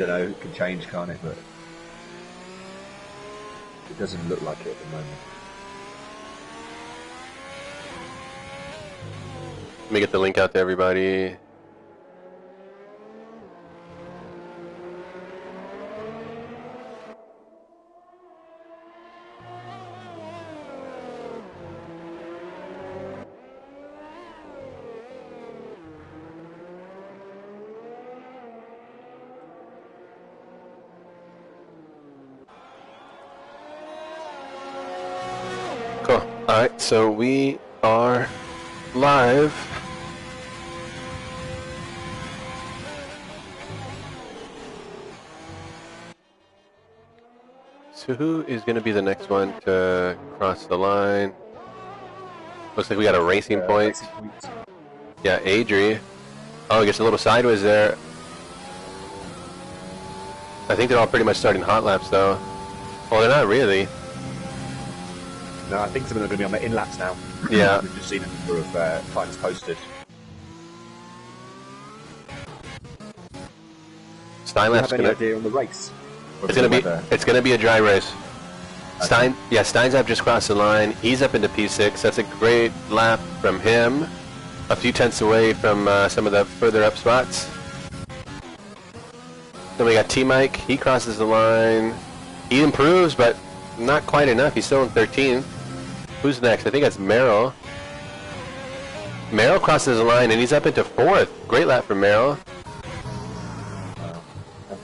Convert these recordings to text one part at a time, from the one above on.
don't know, it can change, can't it? But it doesn't look like it at the moment. Let me get the link out to everybody. Cool. Alright, so we are live. So who is going to be the next one to cross the line? Looks like we got a racing point. Yeah, Adri. Oh, he gets a little sideways there. I think they're all pretty much starting hot laps, though. Well, they're not really. No, I think some of them are going to be on the in-laps now. Yeah. We've just seen a number of times posted. Steinlap's Do you have any idea on the race? It's gonna be a dry race. Okay. Steinzap just crossed the line. He's up into P6. That's a great lap from him. A few tenths away from some of the further up spots. Then we got T-Mike. He crosses the line. He improves, but not quite enough. He's still in 13th. Who's next? I think that's Merrill. Merrill crosses the line, and he's up into 4th. Great lap for Merrill.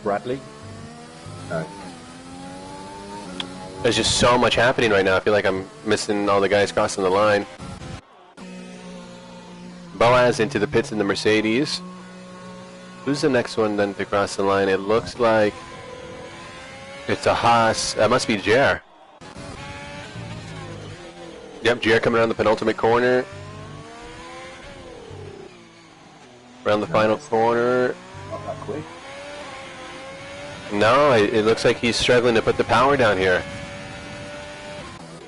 Bradley? No. There's just so much happening right now. I feel like I'm missing all the guys crossing the line. Boaz into the pits in the Mercedes. Who's the next one then to cross the line? It looks like it's a Haas. That must be Jer. Yep, Jer coming around the penultimate corner. Around the final corner. Not that quick. No, it looks like he's struggling to put the power down here.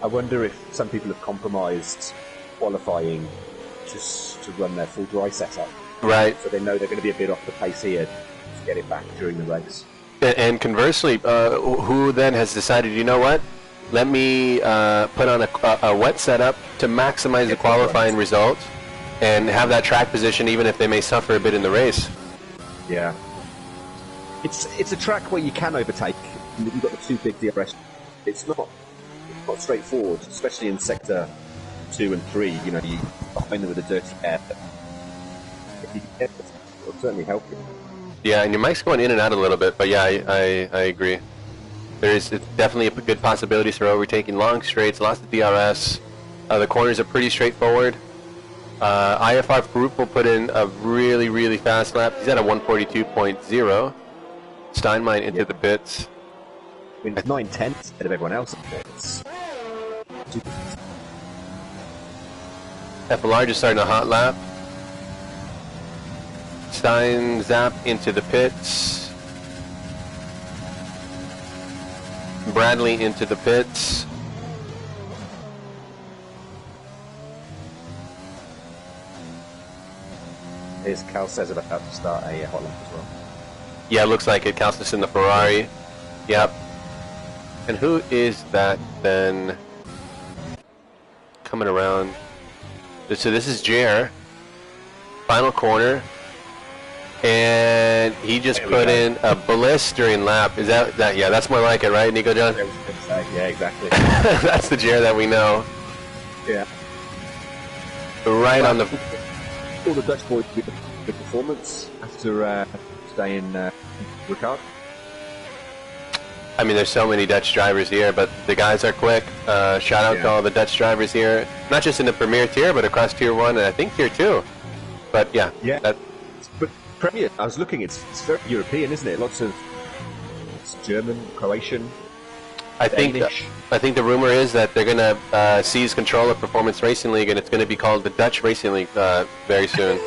I wonder if some people have compromised qualifying just to run their full dry setup. Right. So they know they're going to be a bit off the pace here to get it back during the race. And conversely, who then has decided, you know what? Let me put on a wet setup to maximize the qualifying result and have that track position even if they may suffer a bit in the race. Yeah. It's a track where you can overtake. You've got the two big DRS. It's not straightforward, especially in sector 2 and 3. You know, you behind them with a dirty air. If you get it, it'll certainly help you. Yeah, and your mic's going in and out a little bit, but yeah, I agree. It's definitely a good possibilities for overtaking long straights, lots of DRS. The corners are pretty straightforward. IFR Farouk will put in a really, really fast lap. He's at a 142.0. Steinmine into the pits. I mean, it's 9/10 ahead of everyone else. FLR just starting a hot lap. Steinzap into the pits. Bradley into the pits. Here's Cal says about to start a hot lap as well. Yeah, it looks like it. Calstus in the Ferrari. Yep. And who is that then coming around? So this is Jer. Final corner. And he just put in a blistering lap. Is that? Yeah, that's more like it, right, Nico John? Yeah, exactly. That's the Jer that we know. Yeah. Right on the... All the Dutch boys with the performance after staying Ricard. I mean, there's so many Dutch drivers here, but the guys are quick. Shout out to all the Dutch drivers here, not just in the Premier tier, but across Tier 1 and I think Tier 2. But yeah. But Premier, I was looking, it's very European, isn't it? Lots of German, Croatian, Danish. I think the rumor is that they're going to seize control of Performance Racing League, and it's going to be called the Dutch Racing League very soon.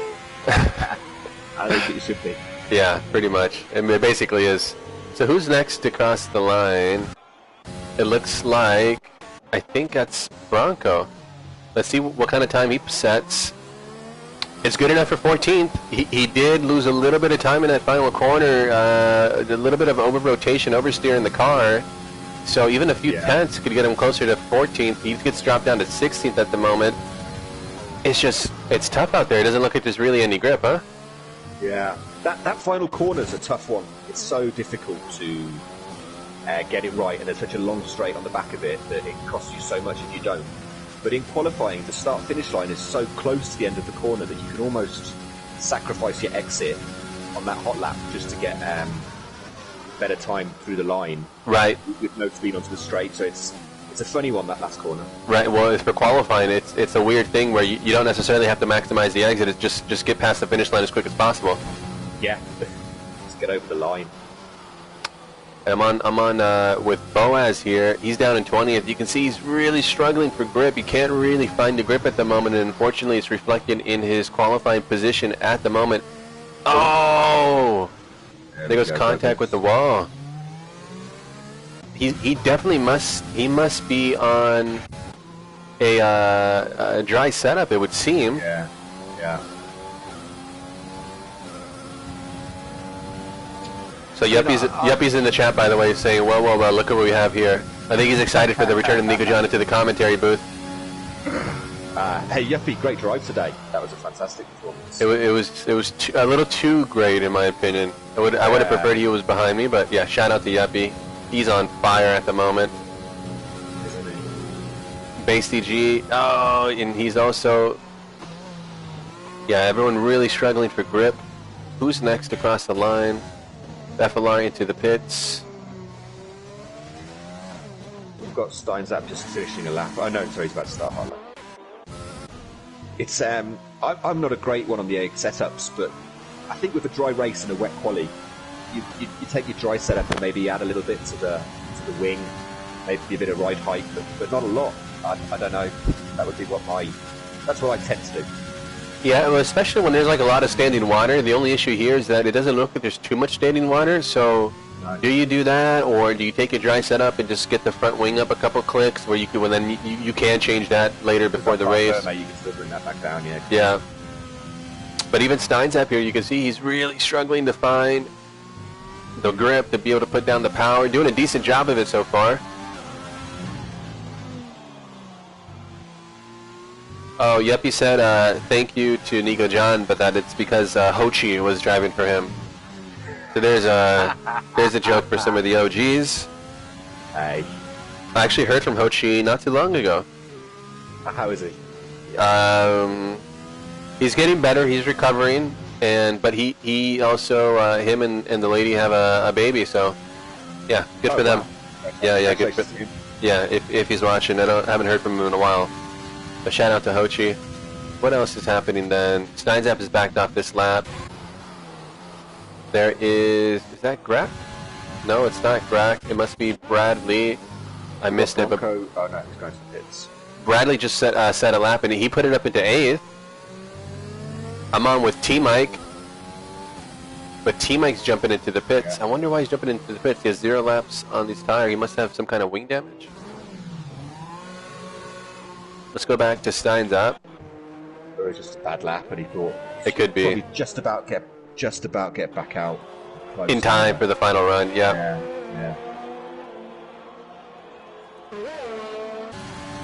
I think it should be. Yeah, pretty much. And it basically is. So who's next to cross the line? It looks like, I think that's Bronco. Let's see what kind of time he sets. It's good enough for 14th. He did lose a little bit of time in that final corner, a little bit of over-rotation, oversteer in the car. So even a few tenths could get him closer to 14th. He gets dropped down to 16th at the moment. It's tough out there. It doesn't look like there's really any grip, huh? Yeah. That final corner's a tough one. It's so difficult to get it right, and there's such a long straight on the back of it that it costs you so much if you don't. But in qualifying, the start-finish line is so close to the end of the corner that you can almost sacrifice your exit on that hot lap just to get better time through the line. Right. With no speed onto the straight, so it's a funny one, that last corner. Right. Well, for qualifying, it's a weird thing where you don't necessarily have to maximize the exit. It's just get past the finish line as quick as possible. Yeah. Just get over the line. I'm on with Boaz here. He's down in 20th. You can see he's really struggling for grip. He can't really find the grip at the moment, and unfortunately it's reflected in his qualifying position at the moment. Oh! There goes contact with the wall. He definitely must be on a dry setup, it would seem. Yeah. So Yuppie's in the chat, by the way, saying, well, look at what we have here. I think he's excited for the return of Nico John into the commentary booth. Hey, Yuppie, great drive today. That was a fantastic performance. It was a little too great, in my opinion. I would have preferred he was behind me, but yeah, shout out to Yuppie. He's on fire at the moment. Isn't he? Base DG, oh, and he's also... Yeah, everyone really struggling for grip. Who's next across the line? FLR into the pits. We've got Steinzap just finishing a lap. Oh no, sorry, he's about to start our lap. It's I'm not a great one on the egg setups, but I think with a dry race and a wet quali, you take your dry setup and maybe add a little bit to the wing, maybe a bit of ride height, but not a lot. I don't know. That would be that's what I tend to do. Yeah, well, especially when there's like a lot of standing water. The only issue here is that it doesn't look like there's too much standing water. So, do you do that, or do you take a dry setup and just get the front wing up a couple clicks, where you can, well, then you can change that later before the race? You can still bring that back down, yeah. Yeah. But even Stein's up here, you can see he's really struggling to find the grip to be able to put down the power. Doing a decent job of it so far. Oh, Yuppie said thank you to Nico John, but that it's because Hochi was driving for him. So there's a joke for some of the OGs. Hey. I actually heard from Hochi not too long ago. How is he? He's getting better. He's recovering, but he also him and the lady have a baby. So yeah, good for them. Wow. Yeah, good for him. Yeah, if he's watching, haven't heard from him in a while. But shout out to Hochi. What else is happening then? Steinzap is backed off this lap. There is that Grack? No, it's not Grack. It must be Bradley. I missed it, but oh no, he's going to the pits. Bradley just set a lap and he put it up into 8th. I'm on with T-Mike. But T-Mike's jumping into the pits. Yeah. I wonder why he's jumping into the pits. He has 0 laps on his tire. He must have some kind of wing damage. Let's go back to Steinzap. Or it was just a bad lap, and he thought it could be probably just about get back out in time for the final run. Yeah.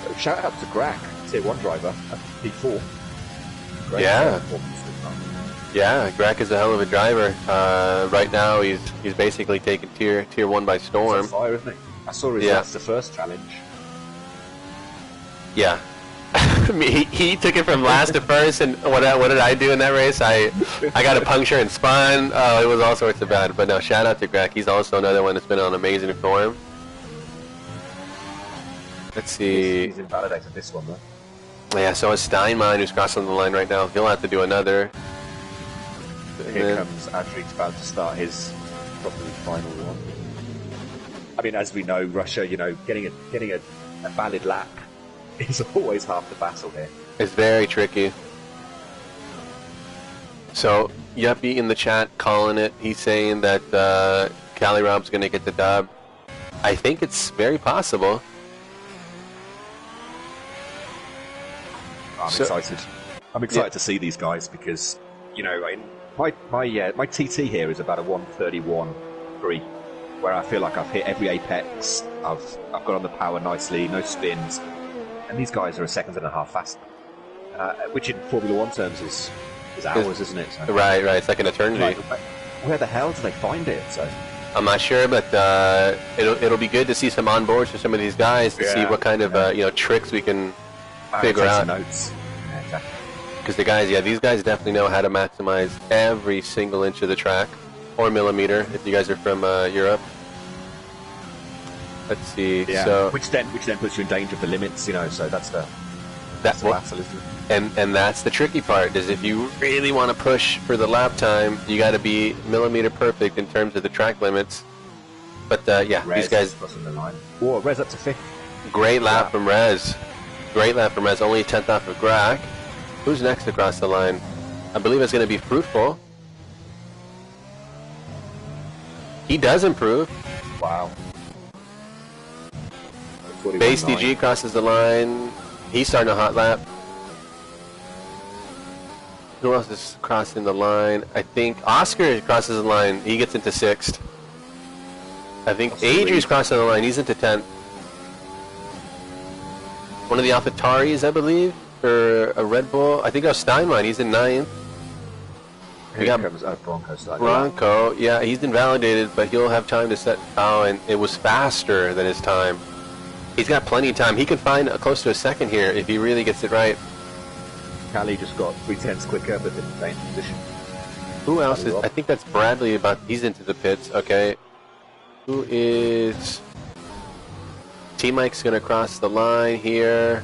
So shout out to Grack, Tier 1 driver, P4. Great Yeah, Grack is a hell of a driver. Right now, he's basically taking tier 1 by storm. He's on fire, isn't he? I saw his last the first challenge. Yeah. he took it from last to first, and what did I do in that race? I got a puncture and spun. Oh, it was all sorts of bad. But no, shout out to Greg. He's also another one that's been on amazing form. Let's see. He's invalidated this one though. Yeah, so is Steinmine, who's crossing the line right now. He'll have to do another. Here comes Adric's about to start his probably final one. I mean, as we know, Russia, getting a valid lap is always half the battle here. It's very tricky. So, Yuppie in the chat calling it. He's saying that Cali Rob's going to get the dub. I think it's very possible. I'm excited. I'm excited to see these guys because, you know, my TT here is about a 131.3, where I feel like I've hit every apex. I've got on the power nicely, no spins, and these guys are a second and a half faster, which in Formula One terms is hours, isn't it? So, Right. It's like an eternity. like, where the hell do they find it? So I'm not sure, but it'll be good to see some onboards for some of these guys to see what kind of tricks we can figure take out. some notes. Yeah, exactly. Because these guys definitely know how to maximize every single inch of the track, or millimeter if you guys are from Europe. Let's see. Yeah. So which then puts you in danger of the limits, you know. So that's the battle, isn't it? and that's the tricky part, is if you really want to push for the lap time, you got to be millimeter perfect in terms of the track limits. But these guys, crossing the line. Whoa, Rez up to 5th. great lap from Rez. Great lap from Rez, only 10th off of Grack. Who's next across the line? I believe it's going to be Fruitful. He does improve. Wow. Base DG crosses the line. He's starting a hot lap. Who else is crossing the line? I think Oscar crosses the line. He gets into 6th. I think Adrian's crossing the line. He's into 10th. One of the AlphaTauris, I believe, for a Red Bull. I think that was Steinlein. He's in 9th. Here comes Bronco. Bronco, yeah, he's invalidated, but he'll have time to set. Oh, and it was faster than his time. He's got plenty of time. He could find close to a second here if he really gets it right. Callie just got 3/10 quicker, but in the same position. Who else is? I think that's Bradley. He's into the pits. Okay. Who is? T-Mike's gonna cross the line here.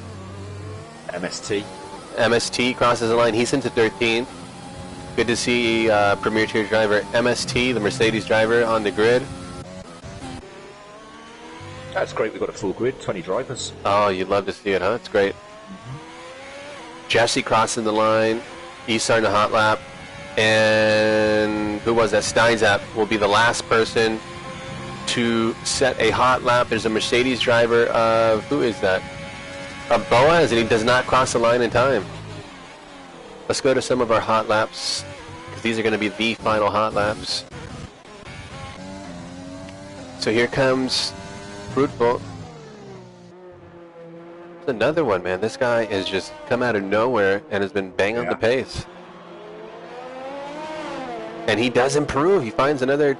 MST crosses the line. He's into 13th. Good to see Premier Tier driver MST, the Mercedes driver, on the grid. That's great. We've got a full grid, 20 drivers. Oh, you'd love to see it, huh? It's great. Jesse crossing the line. He's starting a hot lap. And who was that? Steinzap will be the last person to set a hot lap. There's a Mercedes driver of, who is that? Of Boaz, and he does not cross the line in time. Let's go to some of our hot laps, because these are going to be the final hot laps. So here comes Fruitful. Another one, man. This guy has just come out of nowhere and has been banging the pace. And he does improve. He finds another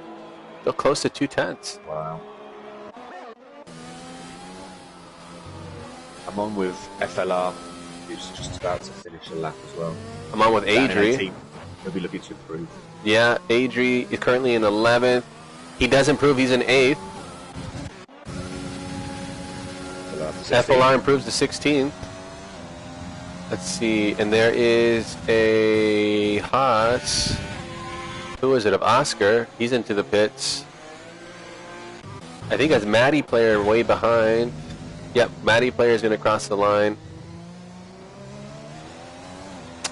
close to 2/10. Wow. I'm on with FLR, who's just about to finish a lap as well. I'm on with Adri. He'll be looking to improve. Yeah, Adri is currently in 11th. He does improve. He's in 8th. FLR improves to 16th. Let's see, and there is a Haas. Who is it? Of Oscar. He's into the pits. I think that's Matty player way behind. Yep, Matty player is going to cross the line.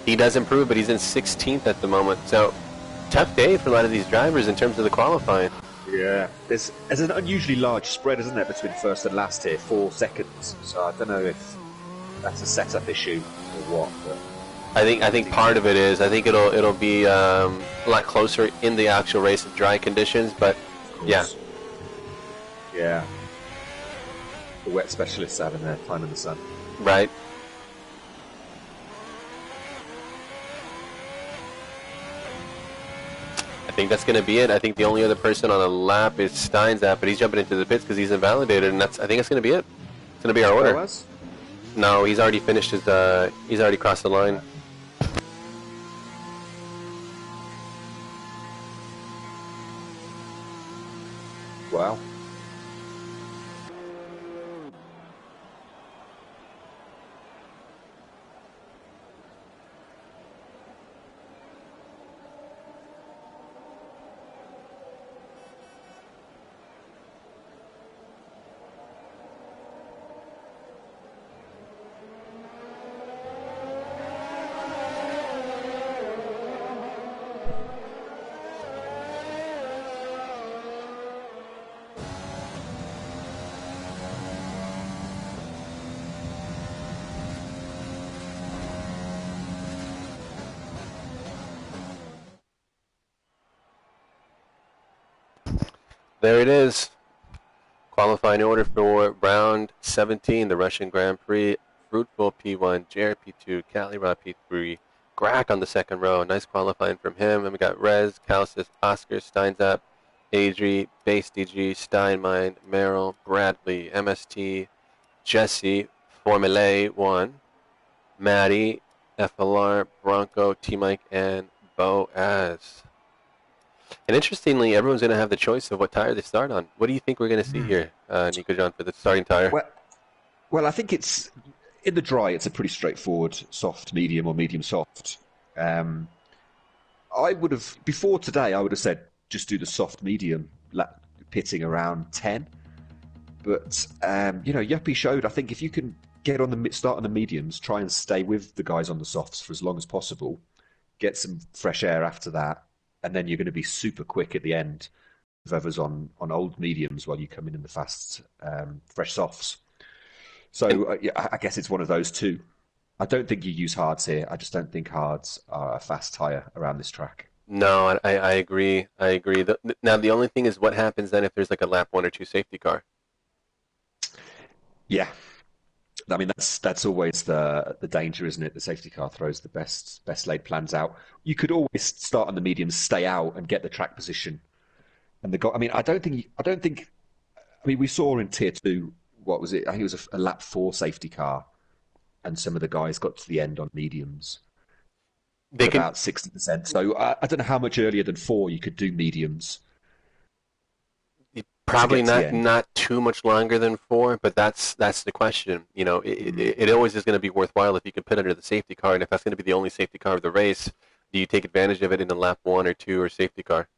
He does improve, but he's in 16th at the moment. So, tough day for a lot of these drivers in terms of the qualifying. Yeah, there's an unusually large spread, isn't there, between first and last here, 4 seconds. So I don't know if that's a setup issue or what. But I think part of it is. I think it'll be a lot closer in the actual race of dry conditions, but yeah. The wet specialists having their time in the sun. Right. I think that's going to be it. I think the only other person on the lap is Steinzap, but he's jumping into the pits because he's invalidated, and I think that's going to be it. It's going to be our order. No, he's already finished his. He's already crossed the line. Wow. There it is. Qualifying order for round 17, the Russian Grand Prix. Fruitful P1, Jared P2, Kalira P3, Grack on the second row. Nice qualifying from him. And we got Rez, Calcis, Oscar, Steinzap, Adri, Base DG, Steinmine, Merrill, Bradley, MST, Jesse, Formulae 1, Maddie, FLR, Bronco, T-Mike, and Boaz. And interestingly, everyone's going to have the choice of what tire they start on. What do you think we're going to see here, Nico John, for the starting tire? Well, I think it's in the dry. It's a pretty straightforward soft, medium, or medium soft. I would have before today. I would have said just do the soft medium, pitting around 10. But Yuppie showed. I think if you can get on the start on the mediums, try and stay with the guys on the softs for as long as possible, get some fresh air after that, and then you're going to be super quick at the end with others on old mediums while you come in the fast, fresh softs. So I guess it's one of those two. I don't think you use hards here. I just don't think hards are a fast tyre around this track. No, I agree. I agree. Now, the only thing is what happens then if there's like a lap 1 or 2 safety car? Yeah. I mean, that's always the danger, isn't it? The safety car throws the best laid plans out. You could always start on the mediums, stay out, and get the track position. And we saw in Tier 2, what was it? I think it was a lap 4 safety car, and some of the guys got to the end on mediums. About 60%. So I don't know how much earlier than 4 you could do mediums. Probably not too much longer than 4, but that's the question. It always is going to be worthwhile if you can put under the safety car, and if that's going to be the only safety car of the race, do you take advantage of it in a lap 1 or 2 or safety car?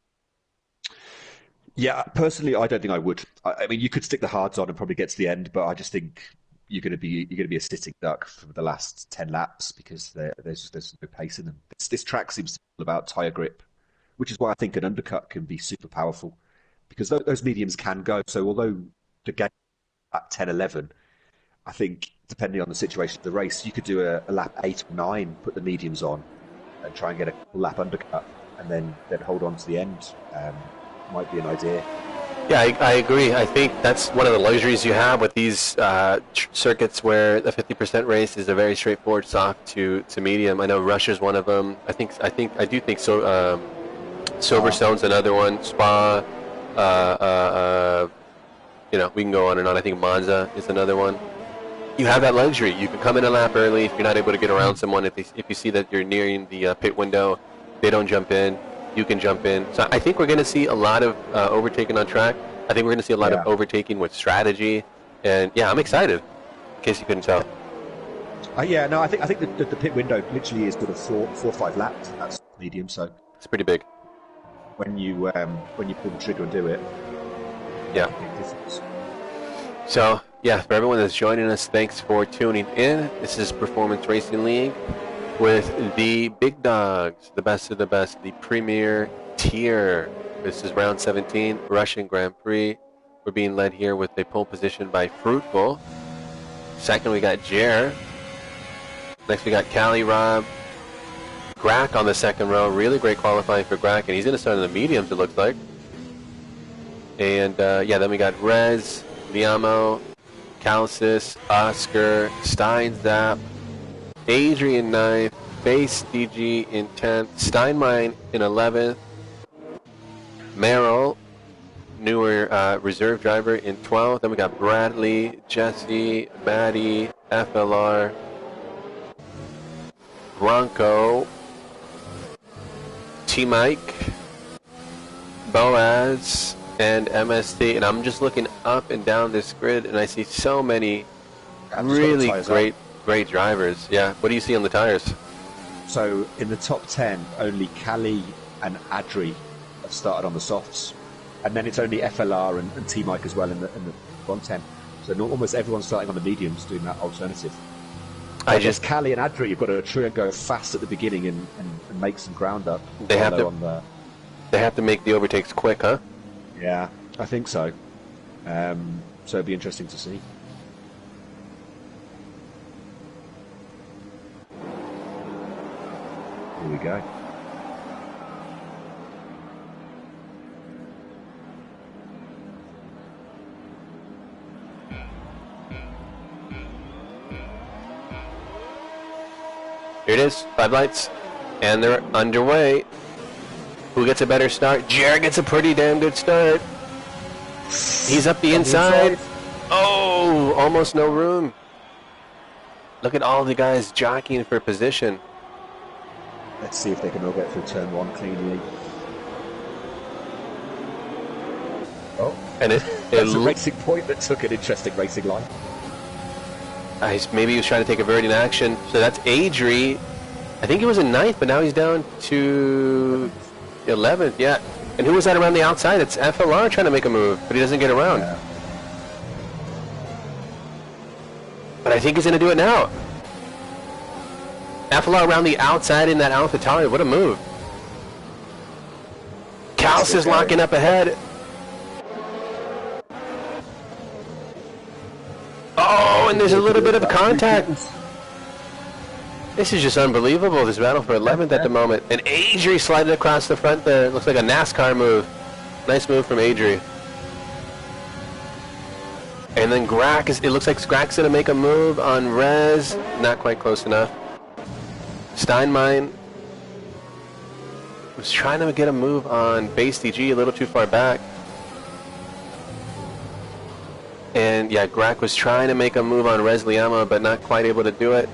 Yeah, personally, I don't think I would. I mean, you could stick the hards on and probably get to the end, but I just think you're going to be a sitting duck for the last 10 laps because there's no pace in them. This track seems to be all about tyre grip, which is why I think an undercut can be super powerful because those mediums can go. So although the game at 10, 11, I think depending on the situation of the race, you could do a lap 8 or 9, put the mediums on and try and get a lap undercut and then hold on to the end. Might be an idea. Yeah, I agree. I think that's one of the luxuries you have with these circuits where the 50% race is a very straightforward soft to medium. I know Russia's one of them. I do think so. Silverstone's another one. Spa. We can go on and on. I think Monza is another one. You have that luxury. You can come in a lap early if you're not able to get around someone. If you see that you're nearing the pit window, they don't jump in. You can jump in. So I think we're going to see a lot of overtaking on track. I think we're going to see a lot of overtaking with strategy. And, yeah, I'm excited, in case you couldn't tell. I think the pit window literally is sort of 4 or 5 laps. That's medium, so it's pretty big. When you pull the trigger and do it, yeah. Big difference. So, yeah, for everyone that's joining us, thanks for tuning in. This is Performance Racing League with the big dogs, the best of the best, the premier tier. This is round 17, Russian Grand Prix. We're being led here with a pole position by Fruitful. Second, we got Jer. Next, we got Cali Rob. Grack on the second row. Really great qualifying for Grack, and he's going to start in the mediums, it looks like. And, then we got Rez, Liamo, Calcis, Oscar, Steinzap, Adrian 9th, Base DG in 10th, Steinmine in 11th, Merrill, newer reserve driver in 12th. Then we got Bradley, Jesse, Maddie, FLR, Bronco, T-Mike, Boaz, and MST. And I'm just looking up and down this grid, and I see so many really great drivers. Yeah. What do you see on the tires? So in the top 10, only Cali and Adri have started on the softs. And then it's only FLR and T-Mike as well in the 110. So almost everyone's starting on the mediums doing that alternative. I guess Cali and Adri, you've got to try and go fast at the beginning and make some ground up. They have to make the overtakes quick, huh? Yeah, I think so. So it'll be interesting to see. Here we go. it is. 5 lights. And they're underway. Who gets a better start? Jared gets a pretty damn good start. He's up the inside. Oh, almost no room. Look at all the guys jockeying for position. Let's see if they can all get through turn 1 cleanly. Oh, And that's a racing point that took an interesting racing line. maybe he was trying to take a bird in action. So that's Adri. I think he was in 9th, but now he's down to 11th. Yeah. And who was that around the outside? It's FLR trying to make a move, but he doesn't get around. Yeah. But I think he's going to do it now. FLR around the outside in that AlphaTauri. What a move. Kaus is locking up ahead. Oh, and there's a little bit of contact. This is just unbelievable, this battle for 11th at the moment. And Adri slided across the front there. It looks like a NASCAR move. Nice move from Adri. And then Grack, it looks like Grack's going to make a move on Rez. Not quite close enough. Steinmine was trying to get a move on Base DG, a little too far back. And yeah, Grack was trying to make a move on Rez Liamo, but not quite able to do it.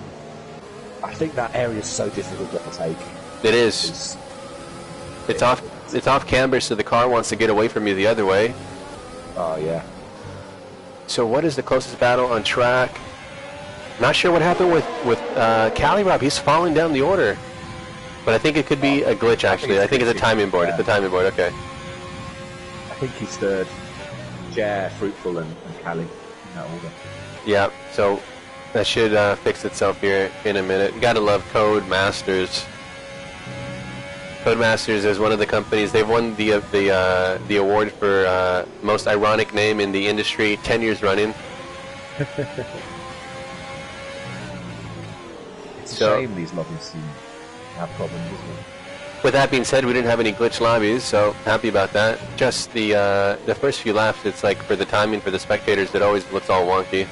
I think that area is so difficult to take. It is. It's off camber, so the car wants to get away from you the other way. Oh yeah. So what is the closest battle on track? Not sure what happened with Cali Rob. He's falling down the order, but I think it could be a glitch. Actually, I think it's a timing board. Yeah. It's a timing board. Okay. I think he's third. Jer, Fruitful, and Cali in that order. Yeah. So that should fix itself here in a minute. You gotta love Codemasters. Codemasters is one of the companies. They've won the award for most ironic name in the industry 10 years running. It's a shame these lobbies seem to have problems, isn't it? With that being said, we didn't have any glitch lobbies, so happy about that. Just the first few laps, it's like for the timing for the spectators, it always looks all wonky.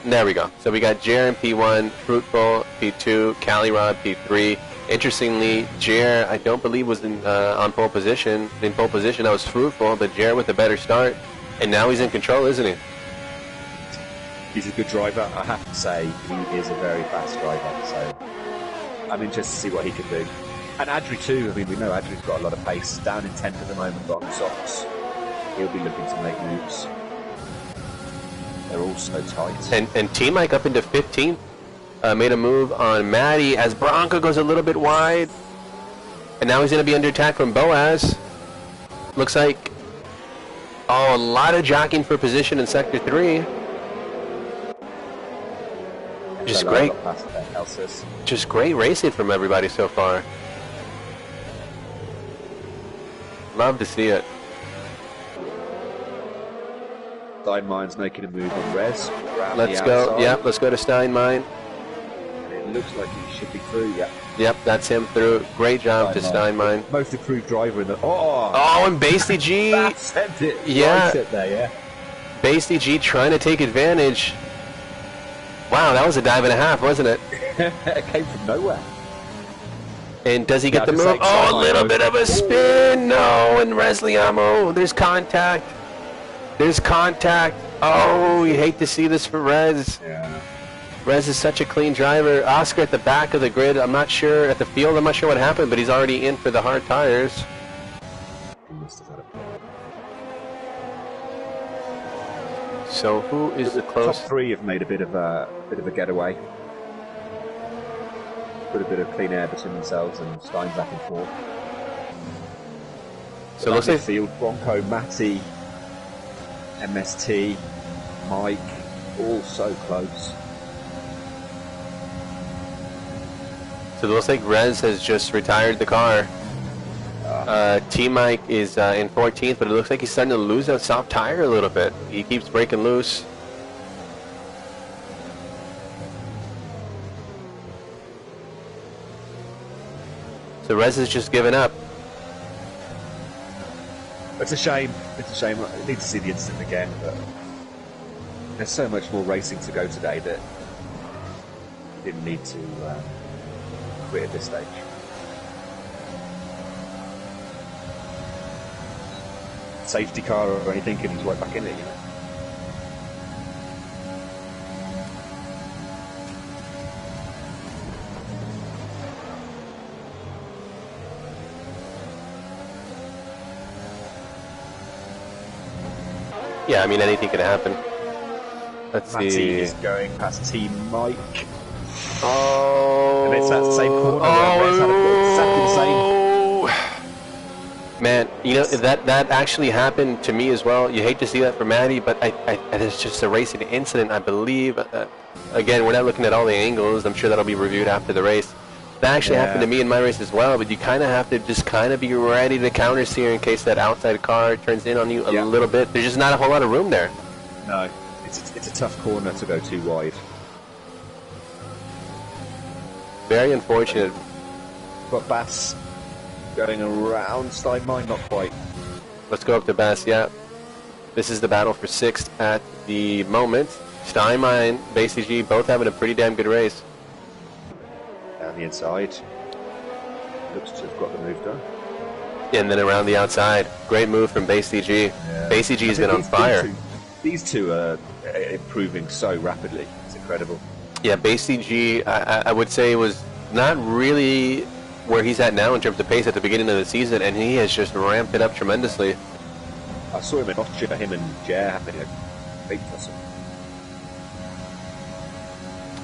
And there we go. So we got Jer in P1, Fruitful P2, Cali Rob P3. Interestingly, Jer, I don't believe was on pole position. In pole position, that was Fruitful, but Jer with a better start, and now he's in control, isn't he? He's a good driver. I have to say, he is a very fast driver. So I'm interested to see what he can do. And Adri too. I mean, we know Adri's got a lot of pace. Down in 10th at the moment, but on softs, he'll be looking to make moves. They're all so tight. And T-Mike up into 15th. Made a move on Maddie as Bronco goes a little bit wide. And now he's going to be under attack from Boaz. Looks like, a lot of jockeying for position in Sector 3. Just great. Just great racing from everybody so far. Love to see it. Steinmine's making a move on Rez. Let's go. Yep, let's go to Steinmine. It looks like he should be through, yeah. Yep, that's him through. Great job to Steinmine. Most approved driver in the... and Basty G. That sent it yeah. right there, yeah. Basty G trying to take advantage. Wow, that was a dive and a half, wasn't it? It came from nowhere. And does he get the move? A little bit of a spin. No, and Rez Liamo. There's contact. There's contact. Oh, you hate to see this for Rez. Yeah. Rez is such a clean driver. Oscar at the back of the grid. I'm not sure at the field. I'm not sure what happened, but he's already in for the hard tires. He must have had a problem. So who is the close? Top 3 have made a bit of a getaway. Put a bit of clean air between themselves and Stein back and forth. So looks like field Bronco, Matty, MST, Mike, all so close. So it looks like Rez has just retired the car. T-Mike is in 14th, but it looks like he's starting to lose that soft tire a little bit. He keeps breaking loose. So Rez has just given up. It's a shame. It's a shame. I need to see the incident again, but there's so much more racing to go today that you didn't need to quit at this stage. Safety car or anything, and he's right back in it, you know. Yeah, I mean, anything can happen. Let's Matty see. is going past Team Mike. Oh. And it's that same corner where it's had exactly the same. Man, you know, that actually happened to me as well. You hate to see that for Matty, but it's just a racing incident, I believe. Again, we're not looking at all the angles. I'm sure that'll be reviewed after the race. That actually happened to me in my race as well, but you kind of have to just kind of be ready to counter-steer in case that outside car turns in on you a little bit. There's just not a whole lot of room there. No, it's a tough corner to go too wide. Very unfortunate. Got Bass going around Steinmine, not quite. Let's go up to Bass, yeah. This is the battle for 6th at the moment. Steinmine, BCG, both having a pretty damn good race. Down the inside. Looks to have got the move done. And then around the outside. Great move from BCG. Yeah. BCG has been on fire. These two are improving so rapidly. It's incredible. Yeah, BCG, I would say, was not really where he's at now in terms of pace at the beginning of the season, and he has just ramped it up tremendously. I saw him in Austria, him and Jer having a great tussle.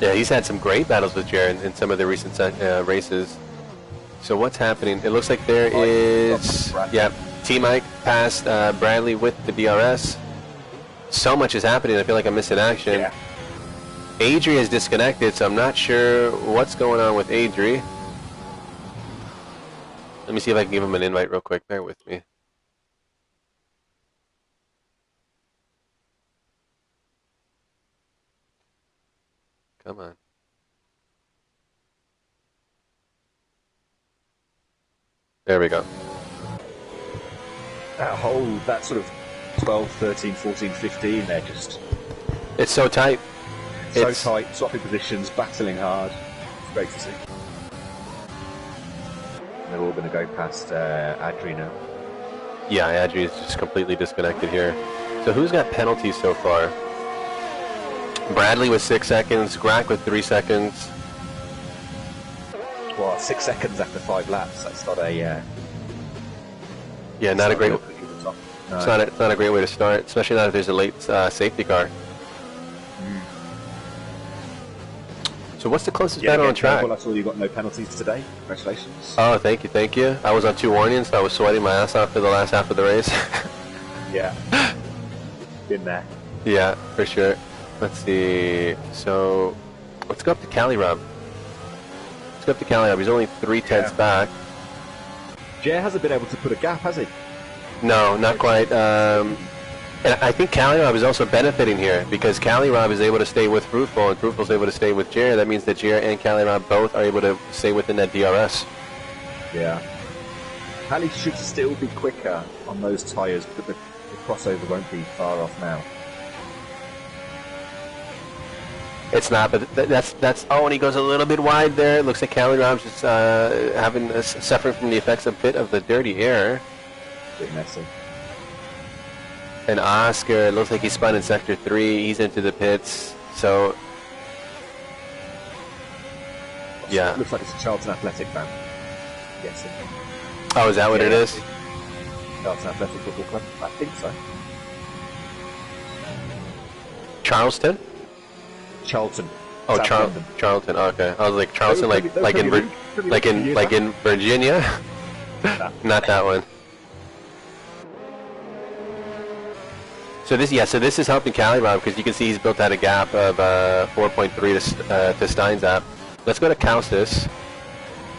Yeah, he's had some great battles with Jer in some of the recent races. So what's happening? It looks like there is... Yeah, T-Mike passed Bradley with the DRS. So much is happening, I feel like I'm missing action. Yeah. Adri is disconnected, so I'm not sure what's going on with Adri. Let me see if I can give him an invite real quick. Bear with me. Come on. There we go. That sort of 12, 13, 14, 15, they're just... It's so tight. So tight, swapping positions, battling hard. It's great to see. They're all going to go past Adri now. Yeah, Adri is just completely disconnected here. So who's got penalties so far? Bradley with 6 seconds, Grack with 3 seconds. Well, 6 seconds after 5 laps. That's not a... Yeah, not a great... No. It's not a great way to start, especially not if there's a late safety car. So what's the closest battle on track? Well, I saw you got no penalties today. Congratulations. Oh, thank you, thank you. I was on 2 warnings, so I was sweating my ass off for the last half of the race. Yeah. Been there. Yeah, for sure. Let's see. So, let's go up to Cali Rob. Let's go up to Cali Rob. He's only 3/10 back. Jer hasn't been able to put a gap, has he? No, not quite. And I think Cali Rob is also benefiting here because Cali Rob is able to stay with Fruitful and Fruitful's able to stay with Jer. That means that Jer and Cali Rob both are able to stay within that DRS. Yeah. Cali should still be quicker on those tyres, but the crossover won't be far off now. It's not, but that's. Oh, and he goes a little bit wide there. It looks like Cali Rob's just suffering from the effects a bit of the dirty air. Bit messy. And Oscar, it looks like he spun in Sector 3. He's into the pits. So, yeah. It looks like it's a Charlton Athletic fan. Yes. Oh, is that what it is? Charlton Athletic Football Club. I think so. Charleston? Charlton. Oh, South London. Charlton. Oh, okay. I was like Charleston, like in Virginia. Not that one. So this is helping Cali Rob because you can see he's built out a gap of 4.3 to Stein's app. Let's go to Kaustis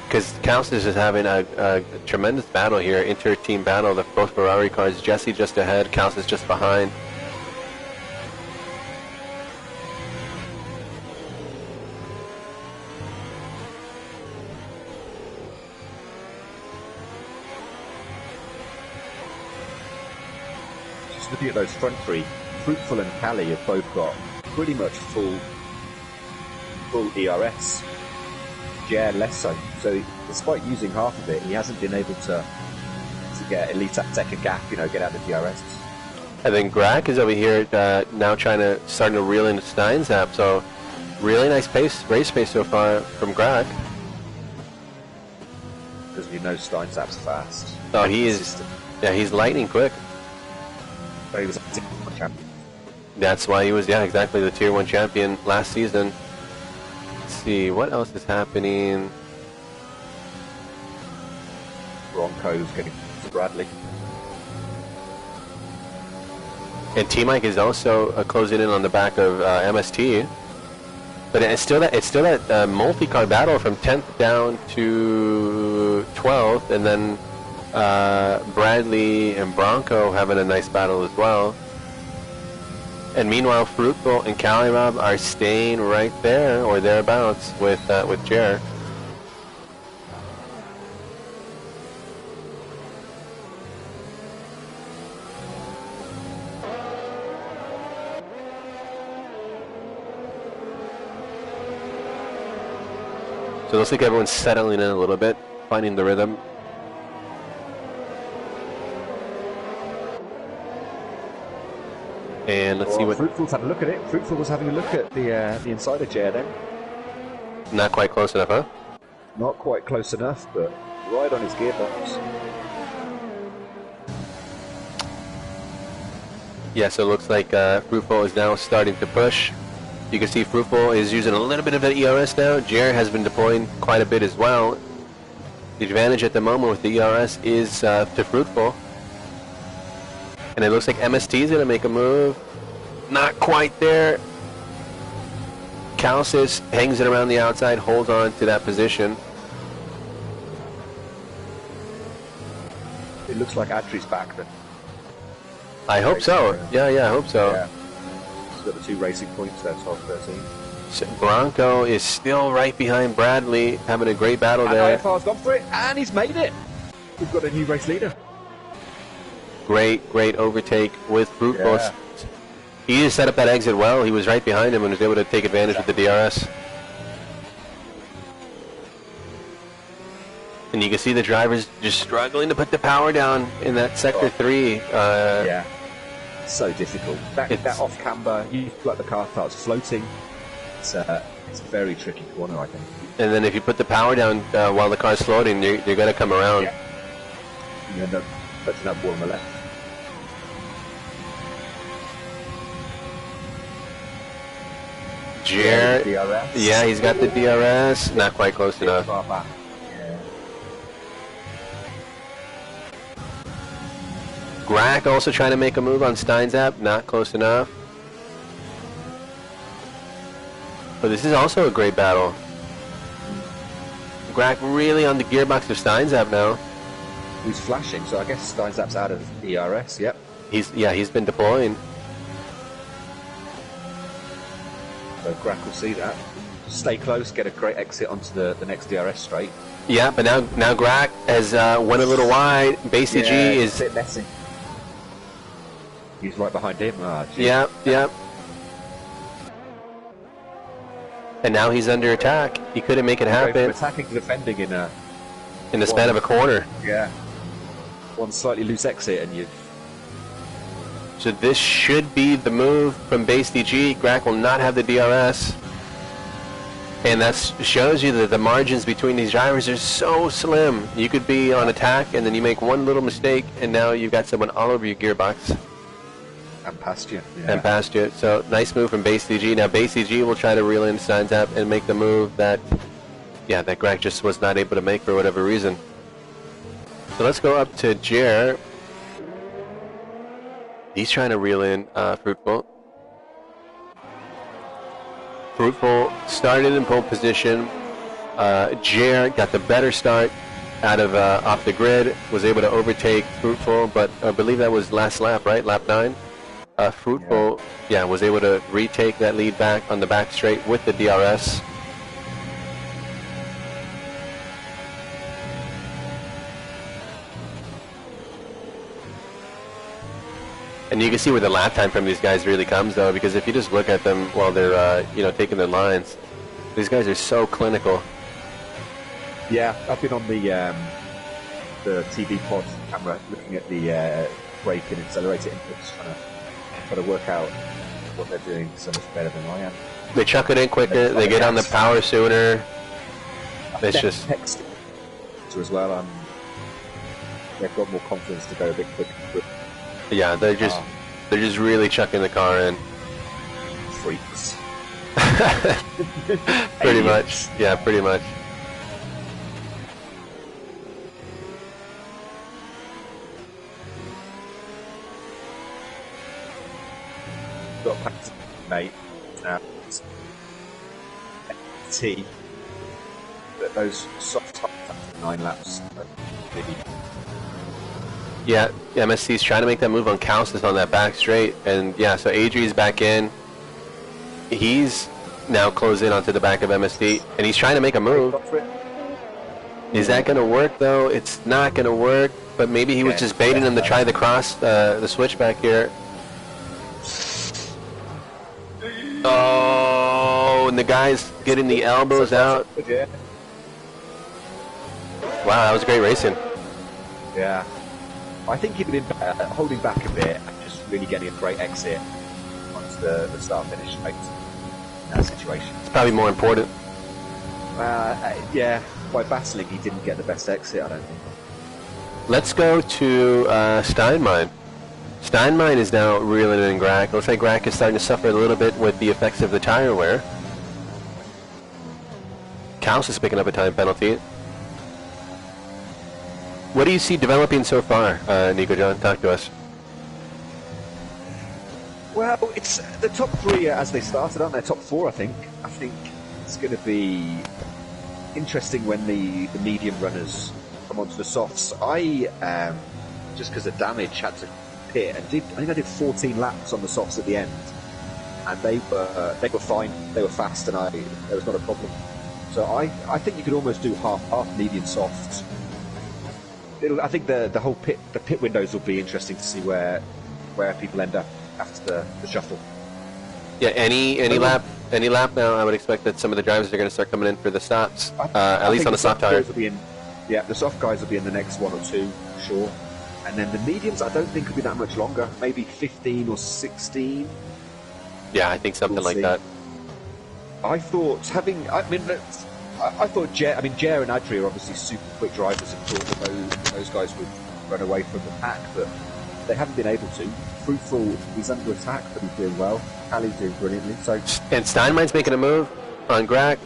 because Kaustis is having a tremendous battle here, inter-team battle. Both Ferrari cars. Jesse just ahead, Kaustis just behind. Looking at those front three, Fruitful and Cali have both got pretty much full ERS. Yeah, less so. So despite using half of it, he hasn't been able to get at least that second gap, you know, get out of the DRS. And then Grach is over here now starting to reel in Steinzap. So really nice race pace so far from Grach. Because you know Steinzap's fast. Oh, he is. Yeah, he's lightning quick. So he was a Tier 1 champion. That's why he was, yeah, exactly, the Tier 1 champion last season. Let's see, what else is happening? Bronco's getting to Bradley. And T-Mike is also closing in on the back of MST. But it's still that multi-car battle from 10th down to 12th, and then Bradley and Bronco having a nice battle as well. And meanwhile, Fruitful and Calirob are staying right there or thereabouts with Jer. So it looks like everyone's settling in a little bit, finding the rhythm. And let's see what... Fruitful's had a look at it. Fruitful was having a look at the insider chair then. Not quite close enough, huh? Not quite close enough, but right on his gearbox. Yeah, so it looks like Fruitful is now starting to push. You can see Fruitful is using a little bit of the ERS now. Jer has been deploying quite a bit as well. The advantage at the moment with the ERS is to Fruitful. And it looks like MST is going to make a move. Not quite there. Calcis hangs it around the outside, holds on to that position. It looks like Adri's back then. I hope so. Yeah, I hope so. Yeah. He's got the 2 racing points there, 12-13. So Bronco is still right behind Bradley, having a great battle there. And IFR's gone for it, and he's made it. We've got a new race leader. Great overtake with Fruitful. Yeah. He just set up that exit well. He was right behind him and was able to take advantage of the DRS. And you can see the drivers just struggling to put the power down in that sector 3. Yeah, so difficult. That off camber, you feel like the car starts floating. It's a very tricky corner, I think. And then if you put the power down while the car's floating, you're going to come around. Yeah. You end up touching that wall on the left. Jer, yeah, he's got the DRS. Not quite close enough. Yeah. Grach also trying to make a move on Steinzap. Not close enough. But this is also a great battle. Grach really on the gearbox of Steinzap now. He's flashing, so I guess Steinzap's out of ERS, yep. He's been deploying. So Grach will see that. Stay close, get a great exit onto the next DRS straight. Yeah, but now Grach has went a little wide. BaseCG is... a bit messy. He's right behind him. Yep. And now he's under attack. He couldn't make it happen. Attacking to defending in the span of a corner. Yeah. One slightly loose exit and you... So this should be the move from BaseDG. Grach will not have the DRS. And that shows you that the margins between these drivers are so slim. You could be on attack and then you make one little mistake and now you've got someone all over your gearbox. And past you. Yeah. And past you. So nice move from BaseDG. Now BaseDG will try to reel in Steinzap and make the move that Grach just was not able to make for whatever reason. So let's go up to Jer. He's trying to reel in Fruitful. Fruitful started in pole position. Jer got the better start out of off the grid. Was able to overtake Fruitful, but I believe that was last lap, right? Lap 9. Fruitful, was able to retake that lead back on the back straight with the DRS. And you can see where the lap time from these guys really comes, though, because if you just look at them while they're, taking their lines, these guys are so clinical. Yeah, I've been on the TV pod camera looking at the brake and accelerator inputs, trying to work out what they're doing so much better than I am. They chuck it in quicker. They get on the power sooner. It's just text as well. They've got more confidence to go a bit quicker. Yeah, they're just really chucking the car in. Freaks. Pretty much. Yeah, pretty much. Got past mate now. T. But those soft types after 9 laps. Maybe. Yeah, MSC's trying to make that move on Kaustis on that back straight, and yeah, so Adri's back in. He's now closed in onto the back of MSD, and he's trying to make a move. Is that going to work though? It's not going to work, but maybe he was just baiting him to try the cross, the switch back here. Oh, and the guy's getting the elbows out. Wow, that was great racing. Yeah. I think he'd been holding back a bit and just really getting a great exit once the start-finish straight in that situation. It's probably more important. Yeah, by battling he didn't get the best exit, I don't think. Let's go to Steinmine. Steinmine is now reeling in Grach. Looks like Grach is starting to suffer a little bit with the effects of the tire wear. Kaus is picking up a time penalty. What do you see developing so far, Nico John? Talk to us. Well, it's the top 3 as they started, aren't they? Top 4, I think. I think it's going to be interesting when the medium runners come onto the softs. I, just because of damage, had to pit and I think I did 14 laps on the softs at the end, and they were fine. They were fast, and there was not a problem. So I think you could almost do half medium softs. I think the whole pit windows will be interesting to see where people end up after the shuffle. Yeah, any lap now, I would expect that some of the drivers are going to start coming in for the stops, at least on the soft tire. The soft guys will be in the next 1 or 2, sure. And then the mediums, I don't think will be that much longer. Maybe 15 or 16. Yeah, I think something like that. I thought Jer and Adri are obviously super quick drivers, and thought that those guys would run away from the pack, but they haven't been able to. Fruitful, he's under attack, but he's doing well. Callie's doing brilliantly. So, and Steinmine's making a move on Grach.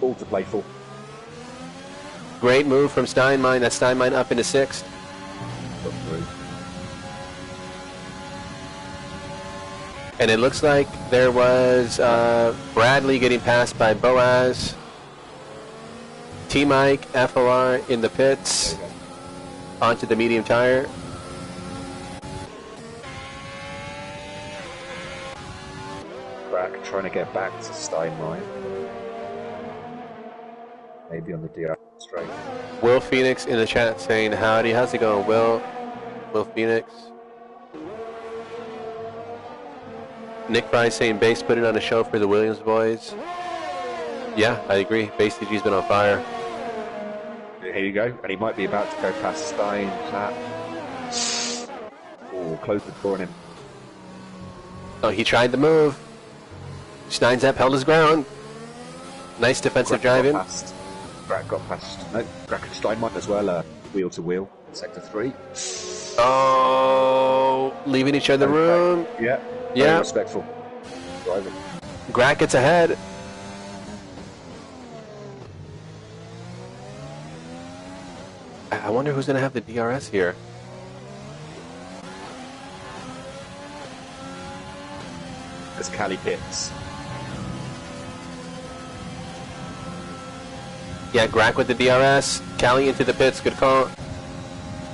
All to play for. Great move from Steinmine. That's Steinmine up into 6th. And it looks like there was Bradley getting passed by Boaz. T-Mike, FLR in the pits, onto the medium tire. Grach trying to get back to Steinmine. Maybe on the DR straight. Will Phoenix in the chat saying, howdy, how's it going, Will Phoenix. Nick Price saying, Base put it on a show for the Williams boys. Yeah, I agree. Base TG's been on fire. Here you go, and he might be about to go past Stein. Oh, close the door on him. Oh, he tried the move. Steinzap held his ground. Nice defensive driving. Grach got past. No, Grach and Steinmine as well. Wheel to wheel, sector 3. Oh, leaving each other room. Yeah. Yeah. Respectful driving. Grach gets ahead. I wonder who's going to have the DRS here. As Callie pits. Yeah, Grach with the DRS. Callie into the pits. Good call.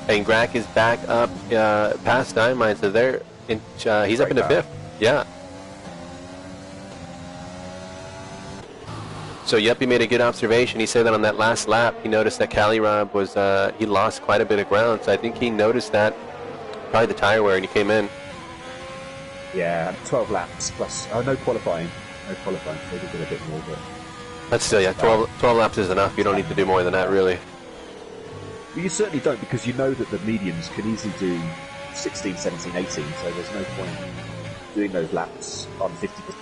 And Grach is back up past Steinmine, so they're in, he's up into 5th. Yeah. So Yuppie made a good observation. He said that on that last lap, he noticed that Cali Rob was, he lost quite a bit of ground. So I think he noticed that, probably the tire wear, and he came in. Yeah, 12 laps plus, no qualifying. No qualifying, so he did a bit more, but But still, yeah, 12 laps is enough. You don't need to do more than that, really. Well, you certainly don't, because you know that the mediums can easily do 16, 17, 18, so there's no point doing those laps on 50%.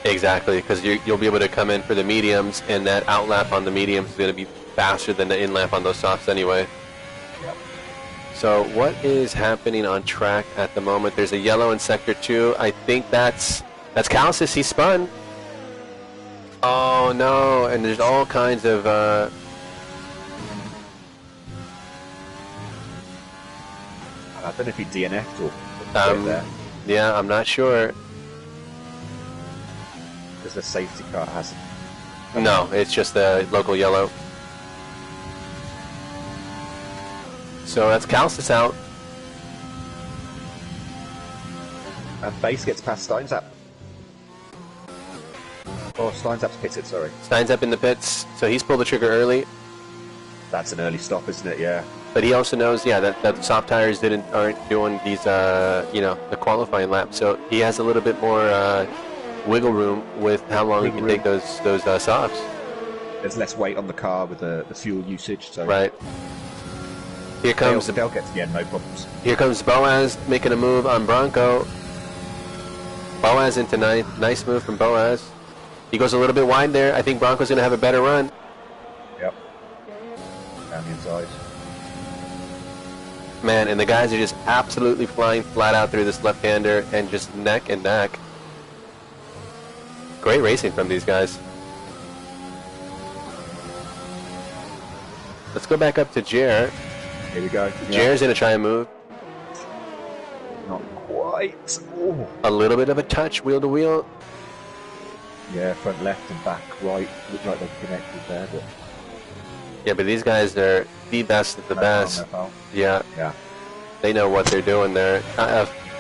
Exactly, because you'll be able to come in for the mediums, and that outlap on the mediums is going to be faster than the in-lap on those softs anyway. Yep. So what is happening on track at the moment? There's a yellow in Sector 2. I think that's Calcis. He spun. Oh, no, and there's all kinds of... I don't know if he DNF'd or there. Yeah, I'm not sure. Because the safety car hasn't. No, it's just the local yellow. So that's Calcis out. And Base gets past Steinzap. Oh, Steinzap's pitted, sorry. Steinzap in the pits, so he's pulled the trigger early. That's an early stop, isn't it? Yeah. But he also knows, yeah, that the soft tires aren't doing these, the qualifying laps. So he has a little bit more wiggle room with how long he can take those softs. There's less weight on the car with the fuel usage. So. Right. Here comes they'll get to the end, no problems. Here comes Boaz making a move on Bronco. Boaz into ninth. Nice move from Boaz. He goes a little bit wide there. I think Bronco's going to have a better run. Yep. Down the inside. Man, and the guys are just absolutely flying flat out through this left-hander and just neck and neck. Great racing from these guys. Let's go back up to Jer. Here we go. Jer's going to try and move. Not quite. Ooh. A little bit of a touch, wheel to wheel. Yeah, front left and back right. Look like they're connected there, but... Yeah, but these guys are the best of the best. Yeah. Yeah. They know what they're doing there.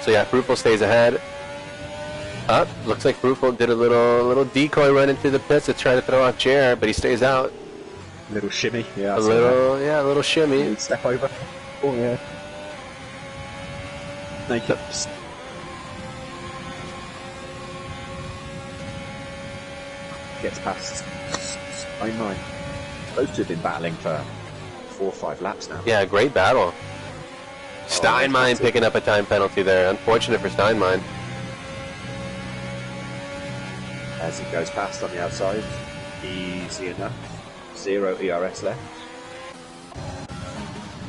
So yeah, Fruitful stays ahead. Up. Looks like Fruitful did a little decoy run into the pits to try to throw off Jer, but he stays out. Little shimmy. Yeah. A little shimmy. Step over. Oh yeah. Naked. Gets past Steinmine. Those two have been battling for 4 or 5 laps now. Yeah, great battle. Steinmine picking up a time penalty there. Unfortunate for Steinmine. As he goes past on the outside, easy enough. 0 ERS left.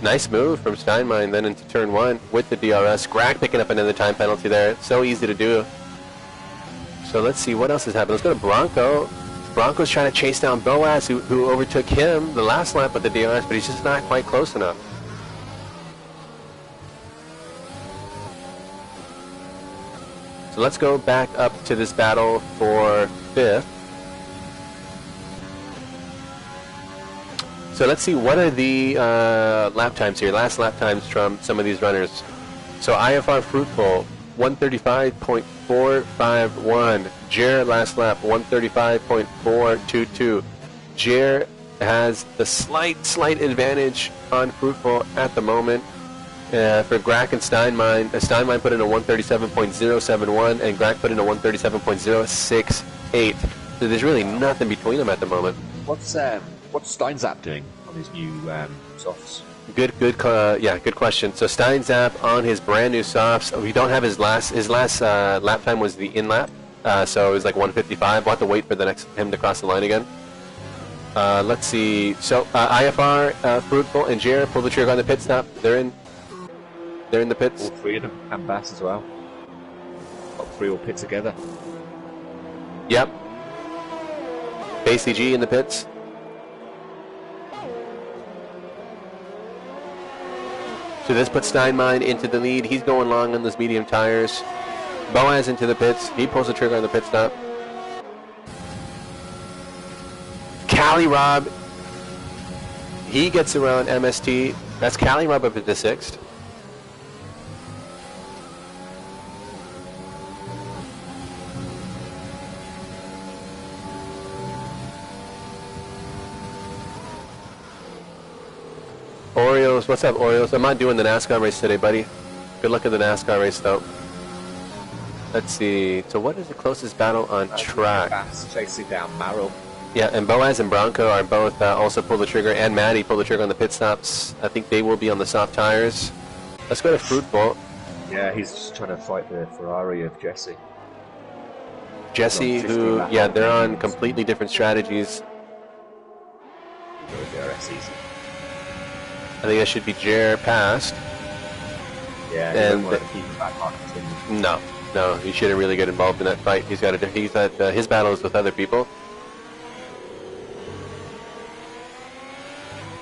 Nice move from Steinmine then into turn 1 with the DRS. Grag picking up another time penalty there. So easy to do. So let's see what else has happened. Let's go to Bronco. Bronco's trying to chase down Boaz, who overtook him the last lap with the DRS, but he's just not quite close enough. So let's go back up to this battle for 5th. So let's see, what are the lap times here, last lap times from some of these runners. So IFR Fruitful, 135.451. Jer last lap, 135.422. Jer has the slight advantage on Fruitful at the moment. For Grag and Steinmine, Steinmine put in a 137.071 and Grag put in a 137.068. So there's really nothing between them at the moment. What's Steinzap doing on his new softs? Good question. So Steinzap on his brand new softs. We don't have his last lap time was the in lap, so it was like 155. We'll have to wait for him to cross the line again. Let's see. So IFR, Fruitful, and Jer pull the trigger on the pit stop. They're in the pits. All 3 of them, and Bass as well. Got 3 all pit together. Yep. ACG in the pits. So this puts Steinmine into the lead. He's going long on those medium tires. Boaz into the pits. He pulls the trigger on the pit stop. Cali Rob, he gets around MST. That's Cali Rob up at the 6th. Orioles, what's up, Orioles? I'm not doing the NASCAR race today, buddy. Good luck at the NASCAR race, though. Let's see. So what is the closest battle on track? Bass chasing down Merrill. Yeah, and Boaz and Bronco are both also pull the trigger, and Maddie pull the trigger on the pit stops. I think they will be on the soft tires. Let's go to Fruitful. Yeah, he's just trying to fight the Ferrari of Jesse. Jesse, who, yeah, they're on completely different strategies. I think that should be Jer passed. Yeah, and want to keep him back on continue. No, he shouldn't really get involved in that fight. He's got his battle is with other people.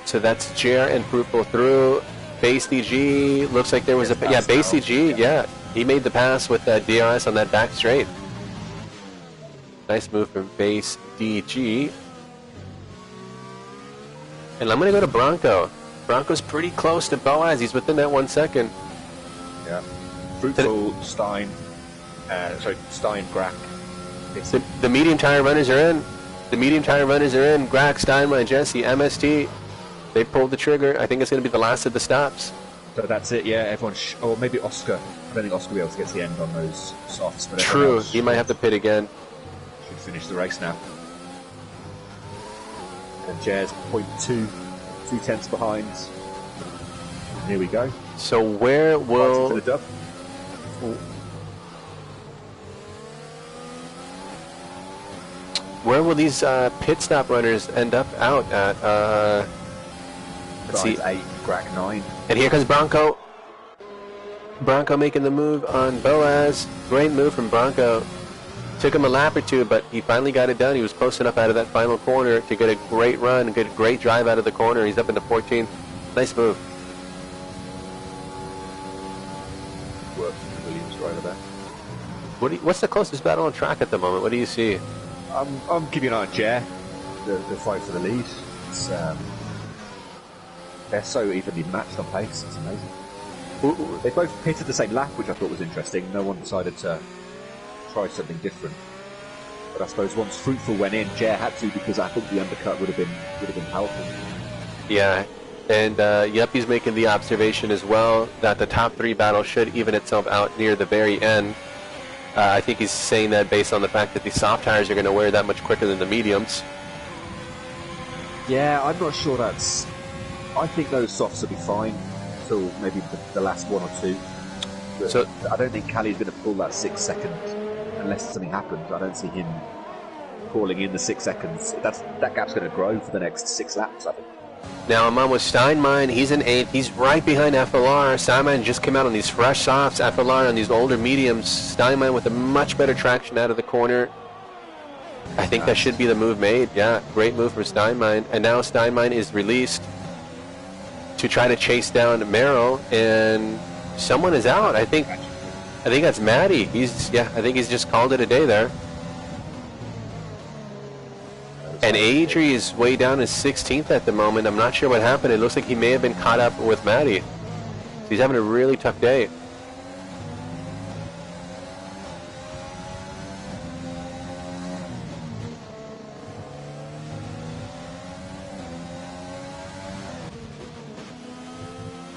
So that's Jer and Fruitful through. Base DG looks like there was Base DG, yeah, he made the pass with that DRS on that back straight. Nice move from Base DG. And I'm gonna go to Bronco. Bronco's pretty close to Boaz. He's within that 1 second. Yeah. Fruitful, Stein, Grack. The medium tire runners are in. Grack, Steinman, Jesse, MST. They pulled the trigger. I think it's going to be the last of the stops. So that's it, yeah. Everyone, or maybe Oscar. I don't think Oscar will be able to get to the end on those softs. But true, he might have to pit again. Should finish the race now. And Jer's 0.2, 2/10 behind. And here we go. So where will... The dub. Where will these pit stop runners end up out at? Let's see. 8, Grack 9. And here comes Bronco. Bronco making the move on Boaz. Great move from Bronco. Took him a lap or two, but he finally got it done. He was close enough out of that final corner to get a great run and get a great drive out of the corner. He's up into 14th. Nice move. Work from Williams right over there. What's the closest battle on track at the moment? What do you see? I'm keeping an eye on Jer. The fight for the lead. It's, they're so evenly matched on pace. It's amazing. They both pitted the same lap, which I thought was interesting. No one decided to try something different. But I suppose once Fruitful went in, Jer had to, because I think the undercut would have been powerful. Yeah, and Yuppie's making the observation as well that the top 3 battle should even itself out near the very end. I think he's saying that based on the fact that the soft tires are going to wear that much quicker than the mediums. Yeah, I'm not sure that's... I think those softs will be fine until maybe the last 1 or 2. But so I don't think Callie's going to pull that 6 seconds unless something happens. I don't see him calling in the 6 seconds. That gap's going to grow for the next 6 laps, I think. Now I'm on with Steinmine. He's in 8th. He's right behind FLR. Steinmine just came out on these fresh softs. FLR on these older mediums. Steinmine with a much better traction out of the corner. I think that should be the move made. Yeah, great move for Steinmine. And now Steinmine is released to try to chase down Merrill, and someone is out. I think that's Maddie. I think he's just called it a day there. And Adri is way down in 16th at the moment. I'm not sure what happened. It looks like he may have been caught up with Maddie. He's having a really tough day.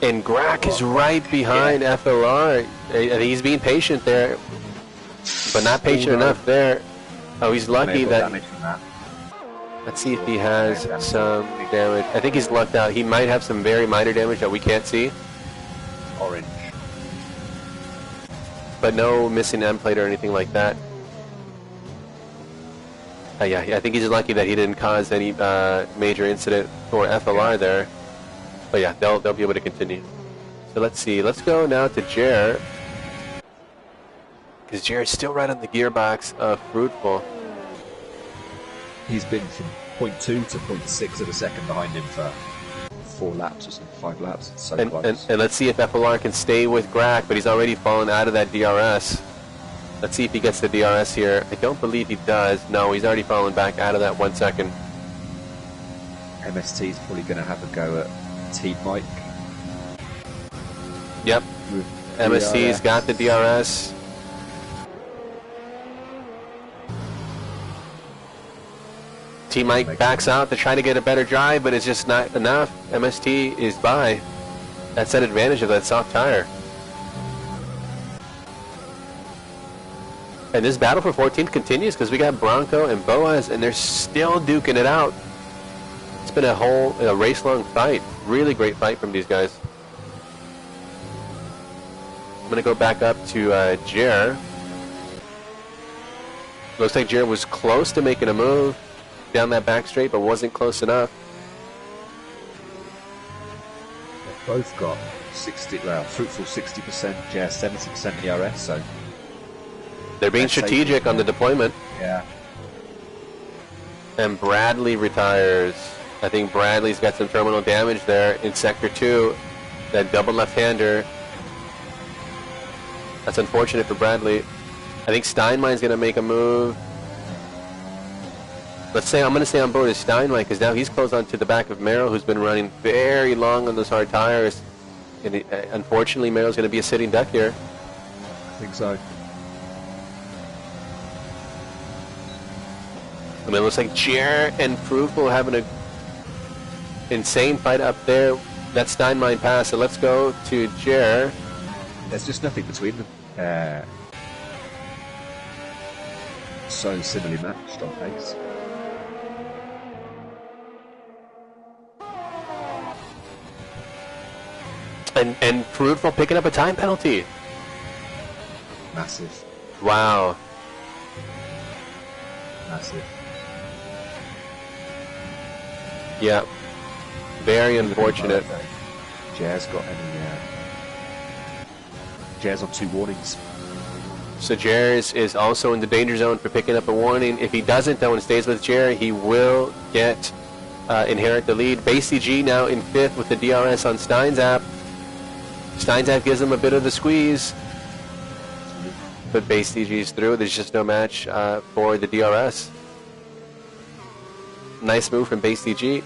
And Grack is right behind FLR. He's being patient there, but not patient enough there. Oh, he's lucky that... Let's see if he has some damage. I think he's lucked out. He might have some very minor damage that we can't see. Orange. But no missing end plate or anything like that. Yeah, I think he's lucky that he didn't cause any major incident for FLR there. But yeah, they'll be able to continue. So let's see. Let's go now to Jer. Because Jer's still right on the gearbox of Fruitful. He's been from 0.2 to 0.6 of a second behind him for 4 laps or something, 5 laps. It's so close. And let's see if FLR can stay with Grack, but he's already fallen out of that DRS. Let's see if he gets the DRS here. I don't believe he does. No, he's already fallen back out of that 1 second. MST is probably going to have a go at Team Mike. Yep. MST's got the DRS. Team Mike backs out to try to get a better drive, but it's just not enough. MST is by. That's an advantage of that soft tire. And this battle for 14th continues because we got Bronco and Boaz, and they're still duking it out. It's been a race-long fight. Really great fight from these guys. I'm going to go back up to Jer. Looks like Jer was close to making a move down that back straight, but wasn't close enough. They've both got 60, well, Fruitful 60%, Jer 70% ERS, so... They're being strategic on the deployment. Yeah. And Bradley retires. I think Bradley's got some terminal damage there in Sector 2. That double left-hander. That's unfortunate for Bradley. I think Steinmein's going to make a move. I'm going to stay on board as Steinmein because now he's close onto the back of Merrill, who's been running very long on those hard tires. And unfortunately, Merrill's going to be a sitting duck here. I think so. I mean, it looks like Jer and Fruitful having an insane fight up there. That's Steinmein pass, so let's go to Jer. There's just nothing between them. So similarly matched on pace. And Fruitful picking up a time penalty. Massive. Wow. Massive. Yeah. Very unfortunate. Jer's got any... Jer's on 2 warnings. So Jer is also in the danger zone for picking up a warning. If he doesn't, though, and stays with Jer, he will inherit the lead. BaseCG now in 5th with the DRS on Steinzap. Steinzap gives him a bit of the squeeze. But BaseCG's through. There's just no match for the DRS. Nice move from BaseCG.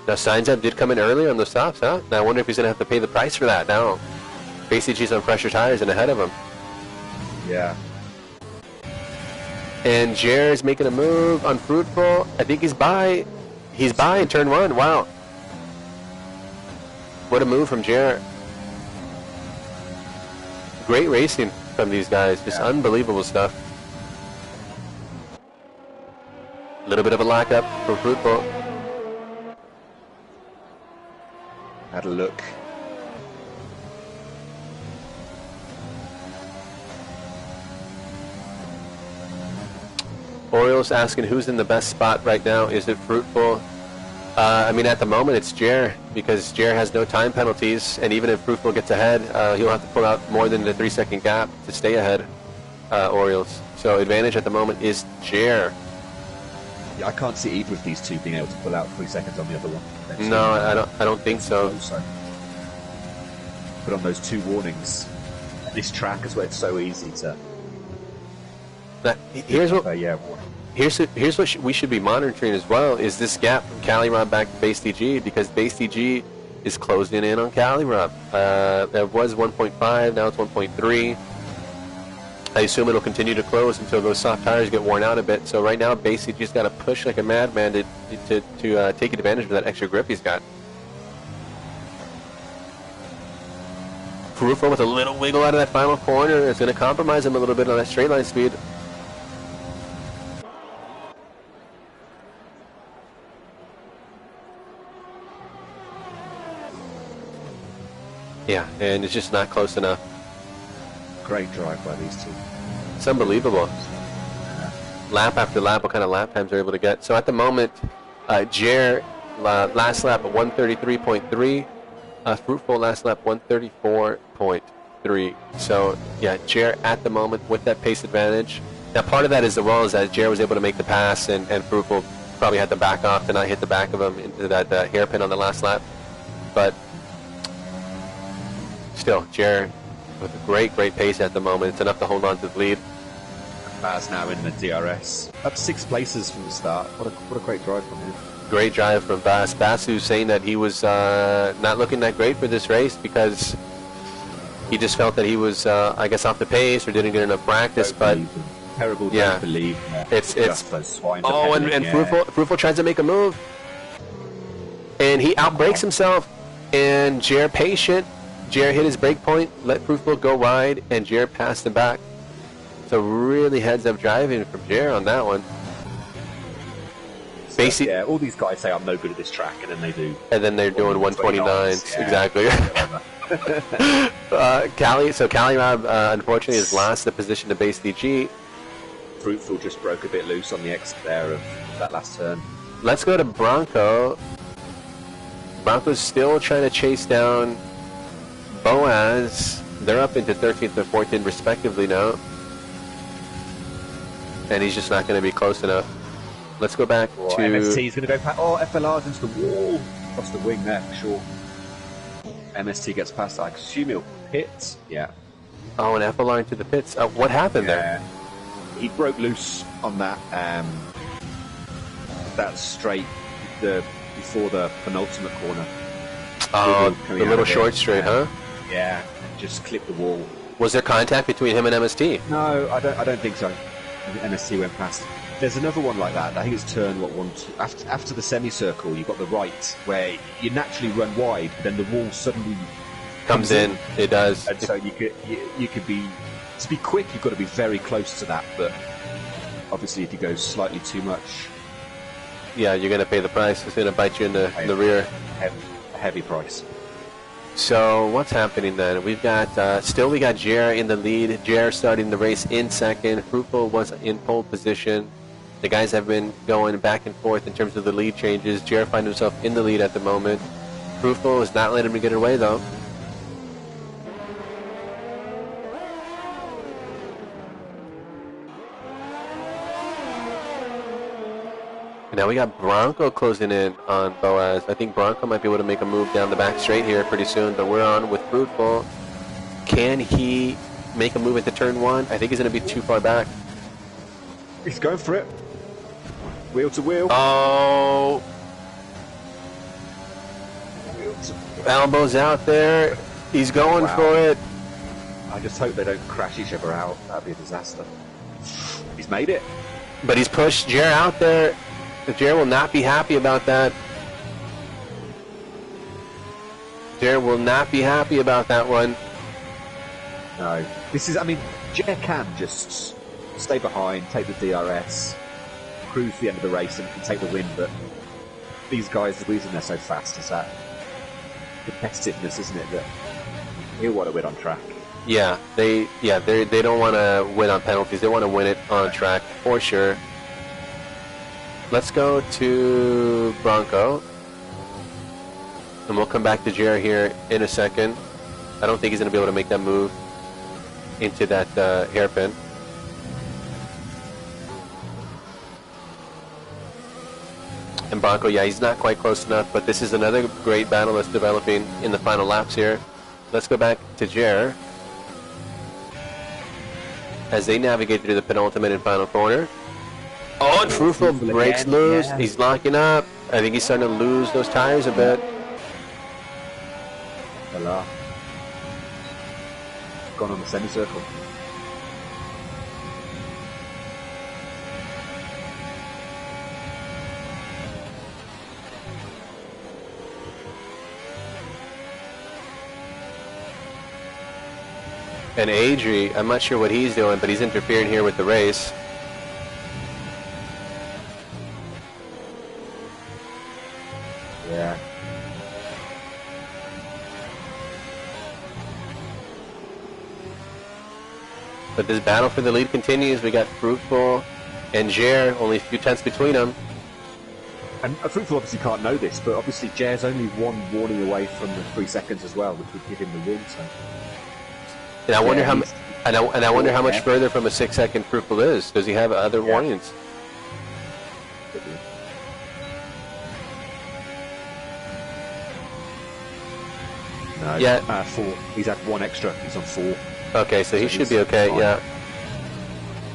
Now Steinzap did come in earlier on the stops, huh? Now I wonder if he's going to have to pay the price for that now. BaseCG's on fresher tires and ahead of him. Yeah. And Jer is making a move on Fruitful. I think he's by. He's by in turn 1. Wow. What a move from Jer. Great racing from these guys. Just unbelievable stuff. A little bit of a lockup for Fruitful. Had a look. Orioles asking who's in the best spot right now. Is it Fruitful? I mean, at the moment it's Jer, because Jer has no time penalties, and even if Fruitful gets ahead, he'll have to pull out more than the 3-second gap to stay ahead, Orioles. So advantage at the moment is Jer. Yeah, I can't see either of these two being able to pull out 3 seconds on the other one. No, I don't think so. Put on those 2 warnings. This track is where it's so easy to... Here's what we should be monitoring as well, is this gap from CaliRob back to BaseCG, because BaseCG is closing in on CaliRob. That was 1.5, now it's 1.3. I assume it'll continue to close until those soft tires get worn out a bit. So right now, BaseCG's got to push like a madman to take advantage of that extra grip he's got. Fruitful with a little wiggle out of that final corner is going to compromise him a little bit on that straight line speed. Yeah, and it's just not close enough. Great drive by these two. It's unbelievable. Lap after lap, what kind of lap times they're able to get. So at the moment, Jer last lap at 133.3. Fruitful last lap 134.3. So yeah, Jer at the moment with that pace advantage. Now part of that is that Jer was able to make the pass, and Fruitful probably had to back off to not hit the back of him into that hairpin on the last lap. But still, Jer with a great pace at the moment. It's enough to hold on to the lead. Baz now in the DRS. Up 6 places from the start. What a great drive from him. Great drive from Bas. Basu's saying that he was not looking that great for this race because he just felt that he was, I guess, off the pace or didn't get enough practice. But terrible. Yeah, don't believe. It's and Fruitful tries to make a move, and he outbrakes himself. And Jer patient Jer hit his break point, let Fruitful go wide, and Jer passed him back. So really heads-up driving from Jer on that one. So, yeah, all these guys say I'm no good at this track, and then they do. And then they're doing 129s, yeah. Exactly. Cali Rob, unfortunately, has lost the position to Base DG. Fruitful just broke a bit loose on the exit there of that last turn. Let's go to Bronco. Bronco's still trying to chase down Boaz. They're up into 13th and 14th respectively now. And he's just not going to be close enough. Let's go back to... MST's going to go past... Oh, FLR's into the wall. Across the wing there, for sure. MST gets past, I assume he'll pit. Yeah. Oh, and FLR into the pits. What happened there? He broke loose on that that straight before the penultimate corner. Oh, the little short straight, huh? Yeah, just clipped the wall. Was there contact between him and MST? No, I don't think so. I think MST went past. There's another one like that. I think it's turn 1, 2. After the semicircle, you've got the right where you naturally run wide, but then the wall suddenly comes in. It does. And so you could be, to be quick, you've got to be very close to that. But obviously, if you go slightly too much, yeah, you're going to pay the price. It's going to bite you in the rear. Heavy price. So what's happening then? We've got still we got Jer in the lead. Jer starting the race in second. Fruitful was in pole position. The guys have been going back and forth in terms of the lead changes. Jer finds himself in the lead at the moment. Fruitful is not letting him get away though. Now we got Bronco closing in on Boaz. I think Bronco might be able to make a move down the back straight here pretty soon, but we're on with Fruitful. Can he make a move into turn 1? I think he's going to be too far back. He's going for it. Wheel to wheel. Oh. Wheel to... Elbows out there. He's going for it. I just hope they don't crash each other out. That'd be a disaster. He's made it. But he's pushed Jer out there. Jer will not be happy about that. Jer will not be happy about that one. No. This is, I mean, Jer can just stay behind, take the DRS, cruise the end of the race and take the win, but these guys, the reason they're so fast is that competitiveness, isn't it? That he'll want to win on track. Yeah, they don't want to win on penalties. They want to win it on track for sure. Let's go to Bronco, and we'll come back to Jer here in a second. I don't think he's going to be able to make that move into that hairpin. And Bronco, yeah, he's not quite close enough, but this is another great battle that's developing in the final laps here. Let's go back to Jer as they navigate through the penultimate and final corner. Oh, and Fruitful breaks loose. Yeah. He's locking up. I think he's starting to lose those tires a bit. Hello. Gone on the semicircle. And Adri, I'm not sure what he's doing, but he's interfering here with the race. Yeah. But this battle for the lead continues. We got Fruitful and Jer, only a few tenths between them. And Fruitful obviously can't know this, but obviously Jer's only one warning away from the 3 seconds as well, which would give him the win. So. And I wonder I wonder how much further from a 6-second Fruitful is. Does he have other warnings? No. Yeah. 4. He's had 1 extra. He's on 4. Okay, so he should be okay. Fine. Yeah.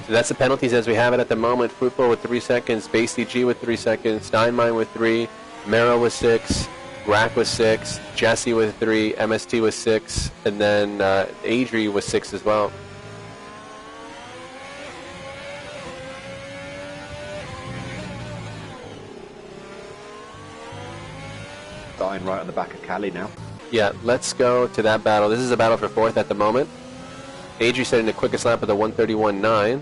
So that's the penalties as we have it at the moment. Fruitful with 3 seconds, Base DG with 3 seconds, Steinmine with 3, Mero with 6, Rack with 6, Jesse with 3, MST with 6, and then Adri with 6 as well. Dying right on the back of Cali now. Yeah, let's go to that battle. This is a battle for 4th at the moment. Adri setting the quickest lap of the 131.9.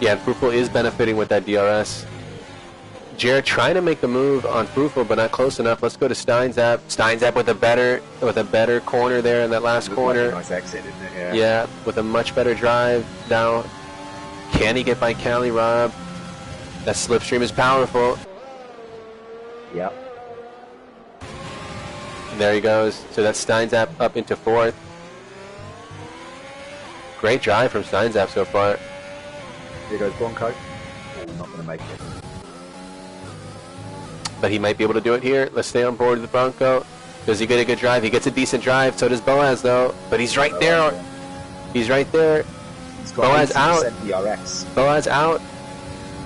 Yeah, Fruitful is benefiting with that DRS. Jared trying to make the move on Fruitful, but not close enough. Let's go to Steinzap. Steinzap with a better corner there in that last corner. Like a nice exit, isn't it? Yeah, with a much better drive now. Can he get by Cali Rob? That slipstream is powerful. Yep. And there he goes. So that's Steinzap up into 4th. Great drive from Steinzap so far. Here goes Bronco. Oh, not going to make it. But he might be able to do it here. Let's stay on board with the Bronco. Does he get a good drive? He gets a decent drive. So does Boaz, though. But he's right there. He's right there. He's got Boaz out. DRS. Boaz out.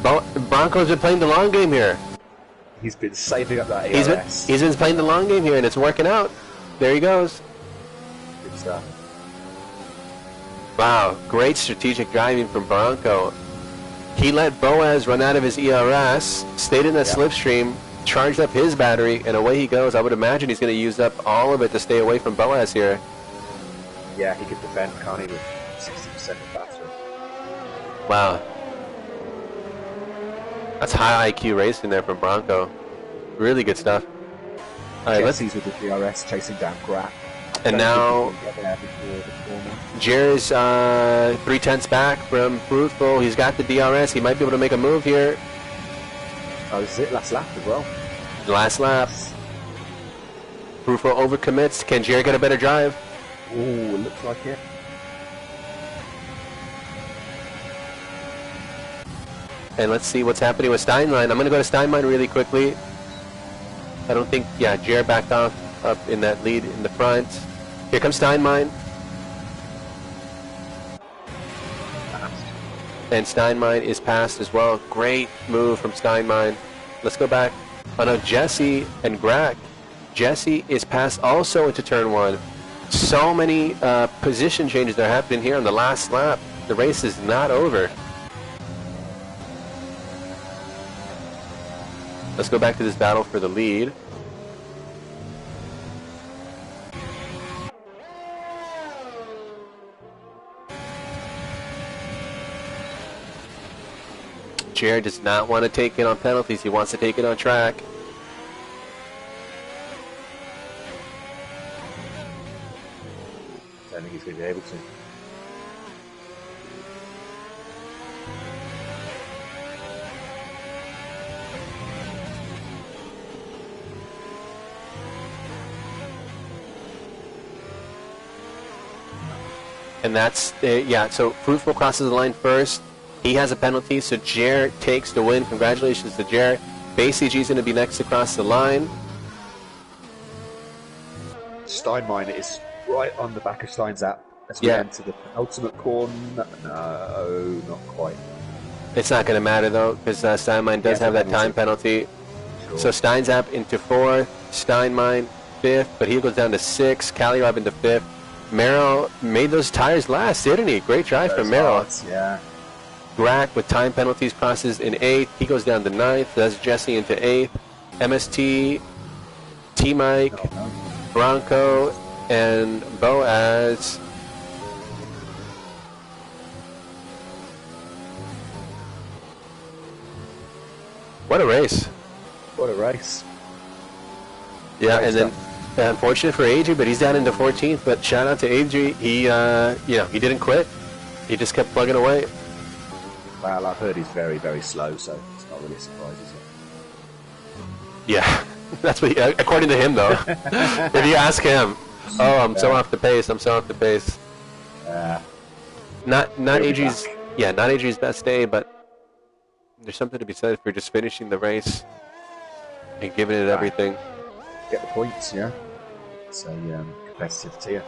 Bronco's been playing the long game here. He's been saving up that ARS. He's been playing the long game here, and it's working out. There he goes. Good stuff. Wow, great strategic driving from Bronco. He let Boaz run out of his ERS, stayed in that slipstream, charged up his battery, and away he goes. I would imagine he's going to use up all of it to stay away from Boaz here. Yeah, he could defend, can't he, with 60% of battery. Wow. That's high IQ racing there from Bronco. Really good stuff. All right, Jesse's with the DRS chasing down Grapp. And now Jerry's 3/10 back from Fruitful. He's got the DRS. He might be able to make a move here. Oh, this is it. Last lap as well. Last lap. Fruitful overcommits. Can Jerry get a better drive? Ooh, it looks like it. And let's see what's happening with Steinlein. I'm going to go to Steinlein really quickly. I don't think, yeah, Jerry backed off up in that lead in the front. Here comes Steinlein. And Steinlein is passed as well. Great move from Steinlein. Let's go back. Oh no, Jesse and Grack. Jesse is passed also into turn 1. So many position changes that are happening here on the last lap. The race is not over. Let's go back to this battle for the lead. Jared does not want to take it on penalties. He wants to take it on track. I don't think he's going to be able to. And that's, yeah, so Fruitful crosses the line first. He has a penalty, so Jer takes the win. Congratulations to Jer. BaseCG is going to be next to cross the line. Steinmine is right on the back of Steinzap as we enter the ultimate corner. No, not quite. It's not going to matter, though, because Steinmine does have that time penalty. Sure. So Steinzap into 4th, Steinmine 5th, but he goes down to 6th, Calirob into 5th. Merrill made those tires last, didn't he? Great drive from Merrill. Yeah. Grack with time penalties crosses in 8th. He goes down to 9th. That's Jesse into 8th. MST, T-Mike, Bronco, and Boaz. What a race. What a race. Yeah, and then unfortunate for Adri, but he's down into 14th. But shout out to Adri. He, he didn't quit. He just kept plugging away. Well, I've heard he's very, very slow, so it's not really a surprise, is it? Yeah, that's what. According to him, though. If you ask him, oh, I'm so off the pace. I'm so off the pace. Not Adri's. Yeah, not Adri's best day, but there's something to be said for just finishing the race and giving it everything. Get the points, yeah. It's a competitive tier.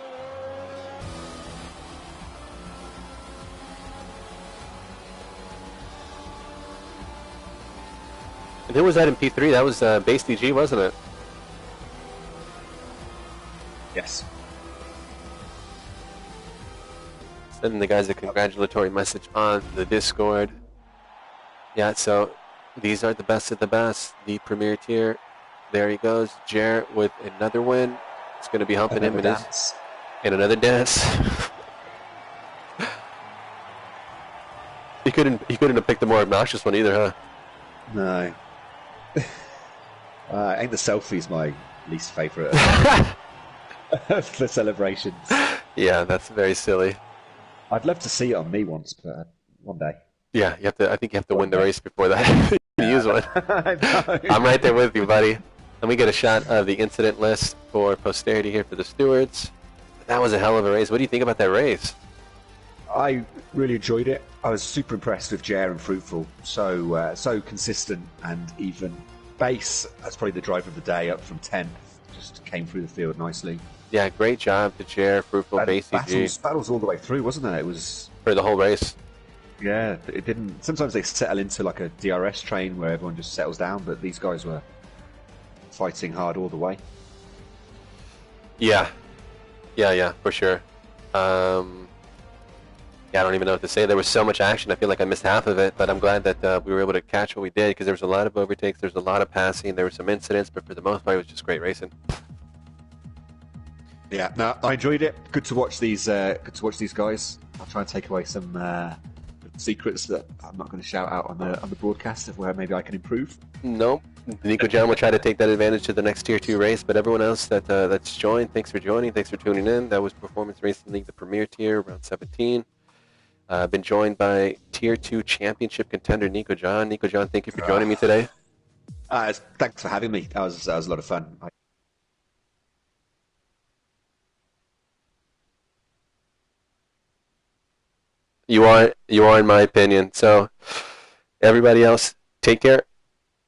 And who was that in P3? That was BaseDG, wasn't it? Yes. Sending the guys a congratulatory message on the Discord. Yeah, so these are the best of the best. The Premier Tier. There he goes. Jarrett with another win. It's going to be humping him Another in dance. another dance. He couldn't have picked the more obnoxious one either, huh? No. I think the selfie's my least favourite of the celebrations. Yeah, that's very silly. I'd love to see it on me once, but one day. Yeah, you have to. I think you have to win the Okay. race before that. You use one. I know. I'm right there with you, buddy. Let me get a shot of the incident list for posterity here for the stewards. That was a hell of a race. What do you think about that race? I really enjoyed it. I was super impressed with Jer and Fruitful. So consistent and even. Base, that's probably the driver of the day, up from 10th. Just came through the field nicely. Yeah, great job to Chair, Fruitful, BCG Battles all the way through, wasn't there? It was. for the whole race. Yeah, it didn't. Sometimes they settle into like a DRS train where everyone just settles down, but these guys were fighting hard all the way. Yeah, for sure. Yeah, I don't even know what to say. There was so much action. I feel like I missed half of it, but I'm glad that we were able to catch what we did because there was a lot of overtakes, there was a lot of passing, there were some incidents, but for the most part, it was just great racing. Yeah, no, I enjoyed it. Good to watch these. Good to watch these guys. I'll try and take away some secrets that I'm not going to shout out on the broadcast of where maybe I can improve. Nope. Nico John will try to take that advantage to the next Tier 2 race, but everyone else that's joined, thanks for joining, thanks for tuning in. That was Performance Racing League, the Premier Tier, round 17. Been joined by Tier 2 Championship contender Nico John. Nico John, thank you for joining me today. Thanks for having me. That was a lot of fun. You are in my opinion. So everybody else, take care.